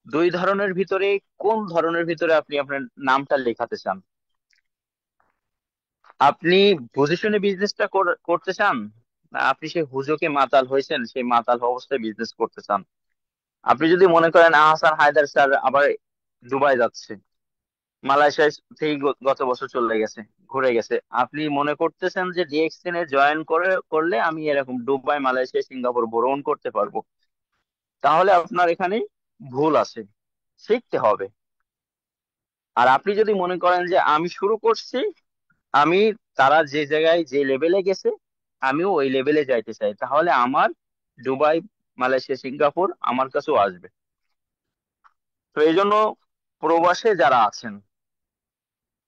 দুই ধরনের ভিতরে কোন ধরনের ভিতরে আপনি আপনার নামটা লেখাতে চান। আপনি বুঝে শুনে বিজনেসটা করতে চান, না আপনি সেই হুজুকে মাতাল হয়েছেন, সেই মাতাল অবস্থায় বিজনেস করতে চান? আপনি যদি মনে করেন আহসান হায়দার স্যার আবার দুবাই যাচ্ছে, মালয়েশিয়া থেকে গত বছর চলে গেছে, ঘুরে গেছে, আপনি মনে করতেছেন যে ডিএক্সএন এ জয়েন করলে আমি এরকম দুবাই, মালয়েশিয়া, সিঙ্গাপুর ভ্রমণ করতে পারবো, তাহলে আপনার এখানে ভুল আছে, শিখতে হবে। আর আপনি যদি মনে করেন যে আমি শুরু করছি, আমি তারা যে জায়গায় যে লেভেলে গেছে আমিও ওই লেভেলে যাইতে চাই, তাহলে আমার দুবাই, মালয়েশিয়া, সিঙ্গাপুর আমার কাছেও আসবে। তো এই জন্য প্রবাসে যারা আছেন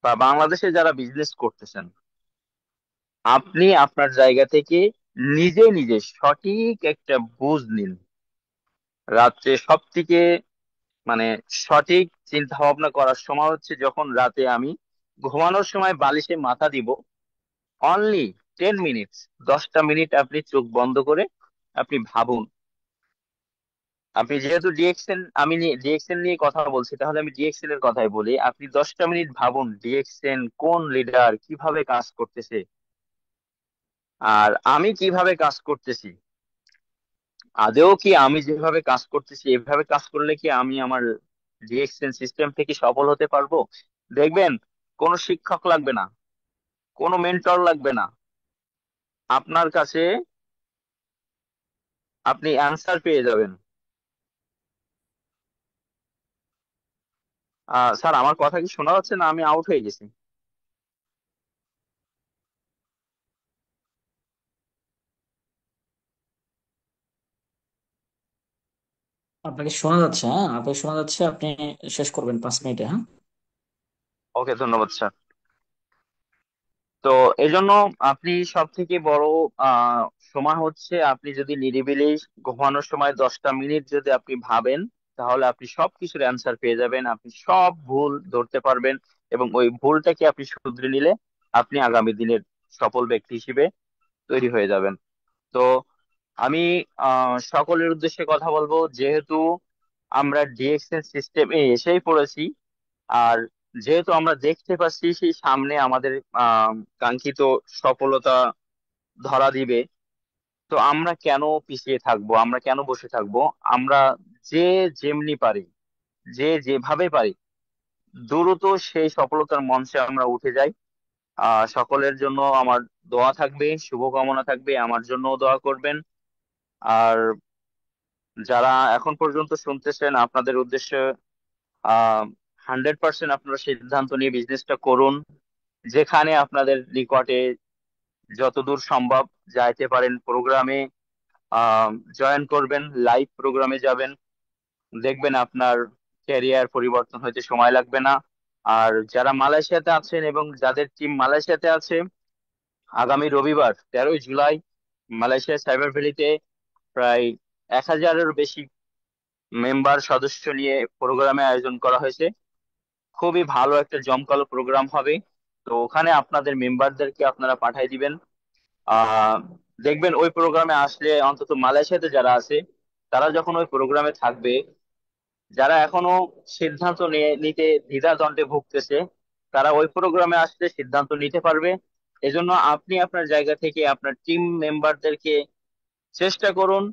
বা বাংলাদেশে যারা বিজনেস করতেছেন, আপনি আপনার জায়গা থেকে নিজে নিজে সঠিক একটা বুঝ নিন। রাত্রে সব থেকে মানে সঠিক চিন্তা ভাবনা করার সময় হচ্ছে যখন রাতে আমি ঘুমানোর সময় বালিশে মাথা দিব, অনলি 10 মিনিটস, 10টা মিনিট আপনি চোখ বন্ধ করে আপনি ভাবুন। আপনি যেহেতু ডিএক্সএন, আমি ডিএক্সএন নিয়ে কথা বলছি, তাহলে আমি ডিএক্সএন এর কথাই বলি। আপনি 10টা মিনিট ভাবুন ডিএক্সএন কোন লিডার কিভাবে কাজ করতেছে, আর আমি কিভাবে কাজ করতেছি। আদেও কি আমি যেভাবে কাজ করতেছি এভাবে কাজ করলে কি আমি আমার ডিএক্সএন সিস্টেম থেকে সফল হতে পারবো? দেখবেন কোনো শিক্ষক লাগবে না, কোনো মেন্টর লাগবে না, আপনার কাছে আপনি অ্যান্সার পেয়ে যাবেন। স্যার আমার কথা কি শোনা যাচ্ছে, না আমি আউট হয়ে গেছি? আপনাকে শোনা যাচ্ছে, হ্যাঁ আপনাকে শোনা যাচ্ছে, আপনি শেষ করবেন 5 মিনিটে, হ্যাঁ। ওকে, ধন্যবাদ স্যার। তো এই জন্য আপনি সব থেকে বড় আহ সময় হচ্ছে আপনি যদি নিরিবিলি ঘুমানোর সময় 10টা মিনিট যদি আপনি ভাবেন, তাহলে আপনি সবকিছুর অ্যান্সার পেয়ে যাবেন, আপনি সব ভুল ধরতে পারবেন, এবং ওই ভুলটাকে আপনি শুধরে নিলে আপনি আগামী দিনের সফল ব্যক্তি হিসেবে তৈরি হয়ে যাবেন। তো আমি সকলের উদ্দেশ্যে কথা বলবো, যেহেতু আমরা ডিএক্সএন সিস্টেমে এসেই পড়েছি, আর যেহেতু আমরা দেখতে পাচ্ছি সেই সামনে আমাদের আহ কাঙ্ক্ষিত সফলতা ধরা দিবে, তো আমরা কেন পিছিয়ে থাকবো, আমরা কেন বসে থাকবো? আমরা যে যেমনি পারি, যে যেভাবে পারি, দ্রুত সেই সফলতার মঞ্চে আমরা উঠে যাই। সকলের জন্য আমার দোয়া থাকবে, শুভকামনা থাকবে, আমার জন্যও দোয়া করবেন। আর যারা এখন পর্যন্ত শুনতেছেন, আপনাদের উদ্দেশ্যে 100% আপনারা সিদ্ধান্ত নিয়ে বিজনেসটা করুন। যেখানে আপনাদের নিকটে যতদূর সম্ভব যাইতে পারেন প্রোগ্রামে জয়েন করবেন, লাইভ প্রোগ্রামে যাবেন, দেখবেন আপনার ক্যারিয়ার পরিবর্তন হইতে সময় লাগবে না। আর যারা মালয়েশিয়াতে আছেন এবং যাদের টিম মালয়েশিয়াতে আছে, আগামী রবিবার 13ই জুলাই মালয়েশিয়ার সাইবার ভ্যালিতে প্রায় 1,000-এর বেশি মেম্বার সদস্য নিয়ে প্রোগ্রামে আয়োজন করা হয়েছে। খুবই ভালো একটা জমকালো প্রোগ্রাম হবে। তো ওখানে আপনাদের মেম্বারদেরকে আপনারা পাঠাই দিবেন। আহ দেখবেন ওই প্রোগ্রামে আসলে অন্তত মালয়েশিয়াতে যারা আছে তারা যখন ওই প্রোগ্রামে থাকবে, যারা এখনো সিদ্ধান্ত নিতে দ্বিধাদ্বন্দ্বে ভুগতেছে, তারা ওই প্রোগ্রামে আসলে সিদ্ধান্ত নিতে পারবে। এজন্য আপনি আপনার জায়গা থেকে আপনার টিম মেম্বারদেরকে চেষ্টা করুন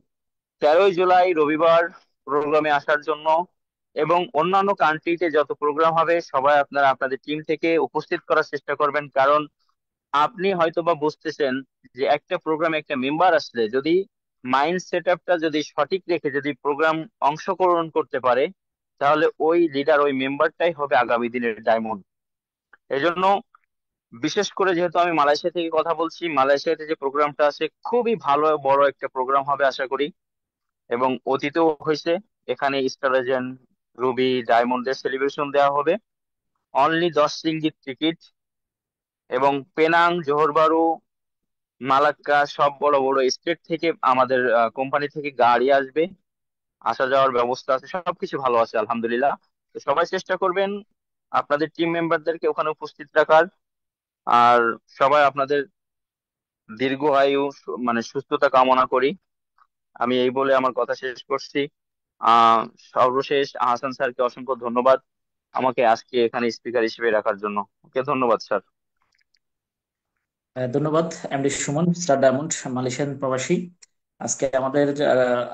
13ই জুলাই রবিবার প্রোগ্রামে আসার জন্য। এবং অন্যান্য কান্ট্রিতে যত প্রোগ্রাম হবে সবাই আপনারা আপনাদের টিম থেকে উপস্থিত করার চেষ্টা করবেন, কারণ আপনি হয়তোবা বুঝতেছেন যে একটা প্রোগ্রামে একটা মেম্বার আসলে যদি মাইন্ড সেট আপটা যদি সঠিক রেখে যদি প্রোগ্রাম অংশগ্রহণ করতে পারে, তাহলে ওই লিডার, ওই মেম্বারটাই হবে আগামী দিনের ডায়মন্ড। এই জন্য বিশেষ করে যেহেতু আমি মালয়েশিয়া থেকে কথা বলছি, মালয়েশিয়াতে যে প্রোগ্রামটা আছে খুবই ভালো বড় একটা প্রোগ্রাম হবে আশা করি, এবং অতীতেও হয়েছে। এখানে স্টার এজেন্ট, রুবি, ডায়মন্ডের সেলিব্রেশন দেওয়া হবে। অনলি 10 রিঙ্গিত টিকিট, এবং পেনাং, জোহর বারু, মালাক্কা সব বড় বড় স্টেট থেকে আমাদের কোম্পানি থেকে গাড়ি আসবে, আসা যাওয়ার ব্যবস্থা আছে, সবকিছু ভালো আছে আলহামদুলিল্লাহ। তো সবাই চেষ্টা করবেন আপনাদের টিম মেম্বারদেরকে ওখানে উপস্থিত রাখার। আর সবাই আপনাদের দীর্ঘ আয়ু মানে সুস্থতা কামনা করি। আমি এই বলে আমার কথা শেষ করছি। আহ সর্বশেষ আহসান স্যারকে অসংখ্য ধন্যবাদ আমাকে আজকে এখানে স্পিকার হিসেবে রাখার জন্য। ওকে, ধন্যবাদ স্যার। ধন্যবাদ MD Suman, star diamond Malaysian প্রবাসী। আজকে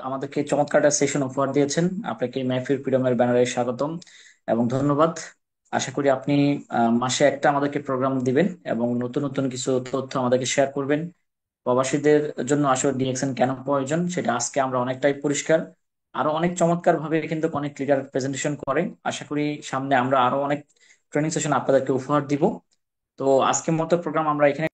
আমাদেরকে চমৎকার একটা সেশন উপহার দিয়েছেন। আপনাকে মেহফিল ফ্রিডমের ব্যানারে স্বাগতম এবং ধন্যবাদ। আশা করি আপনি মাসে একটা আমাদেরকে প্রোগ্রাম দিবেন এবং নতুন নতুন কিছু তথ্য আমাদেরকে শেয়ার করবেন। প্রবাসীদের জন্য আসলে ডিএক্সএন কেন প্রয়োজন সেটা আজকে আমরা অনেকটাই পরিষ্কার। আরো অনেক চমৎকার ভাবে কিন্তু অনেক লিডার প্রেজেন্টেশন করে। আশা করি সামনে আমরা আরো অনেক ট্রেনিং সেশন আপনাদেরকে উপহার দিব। তো আজকের মতো প্রোগ্রাম আমরা এখানে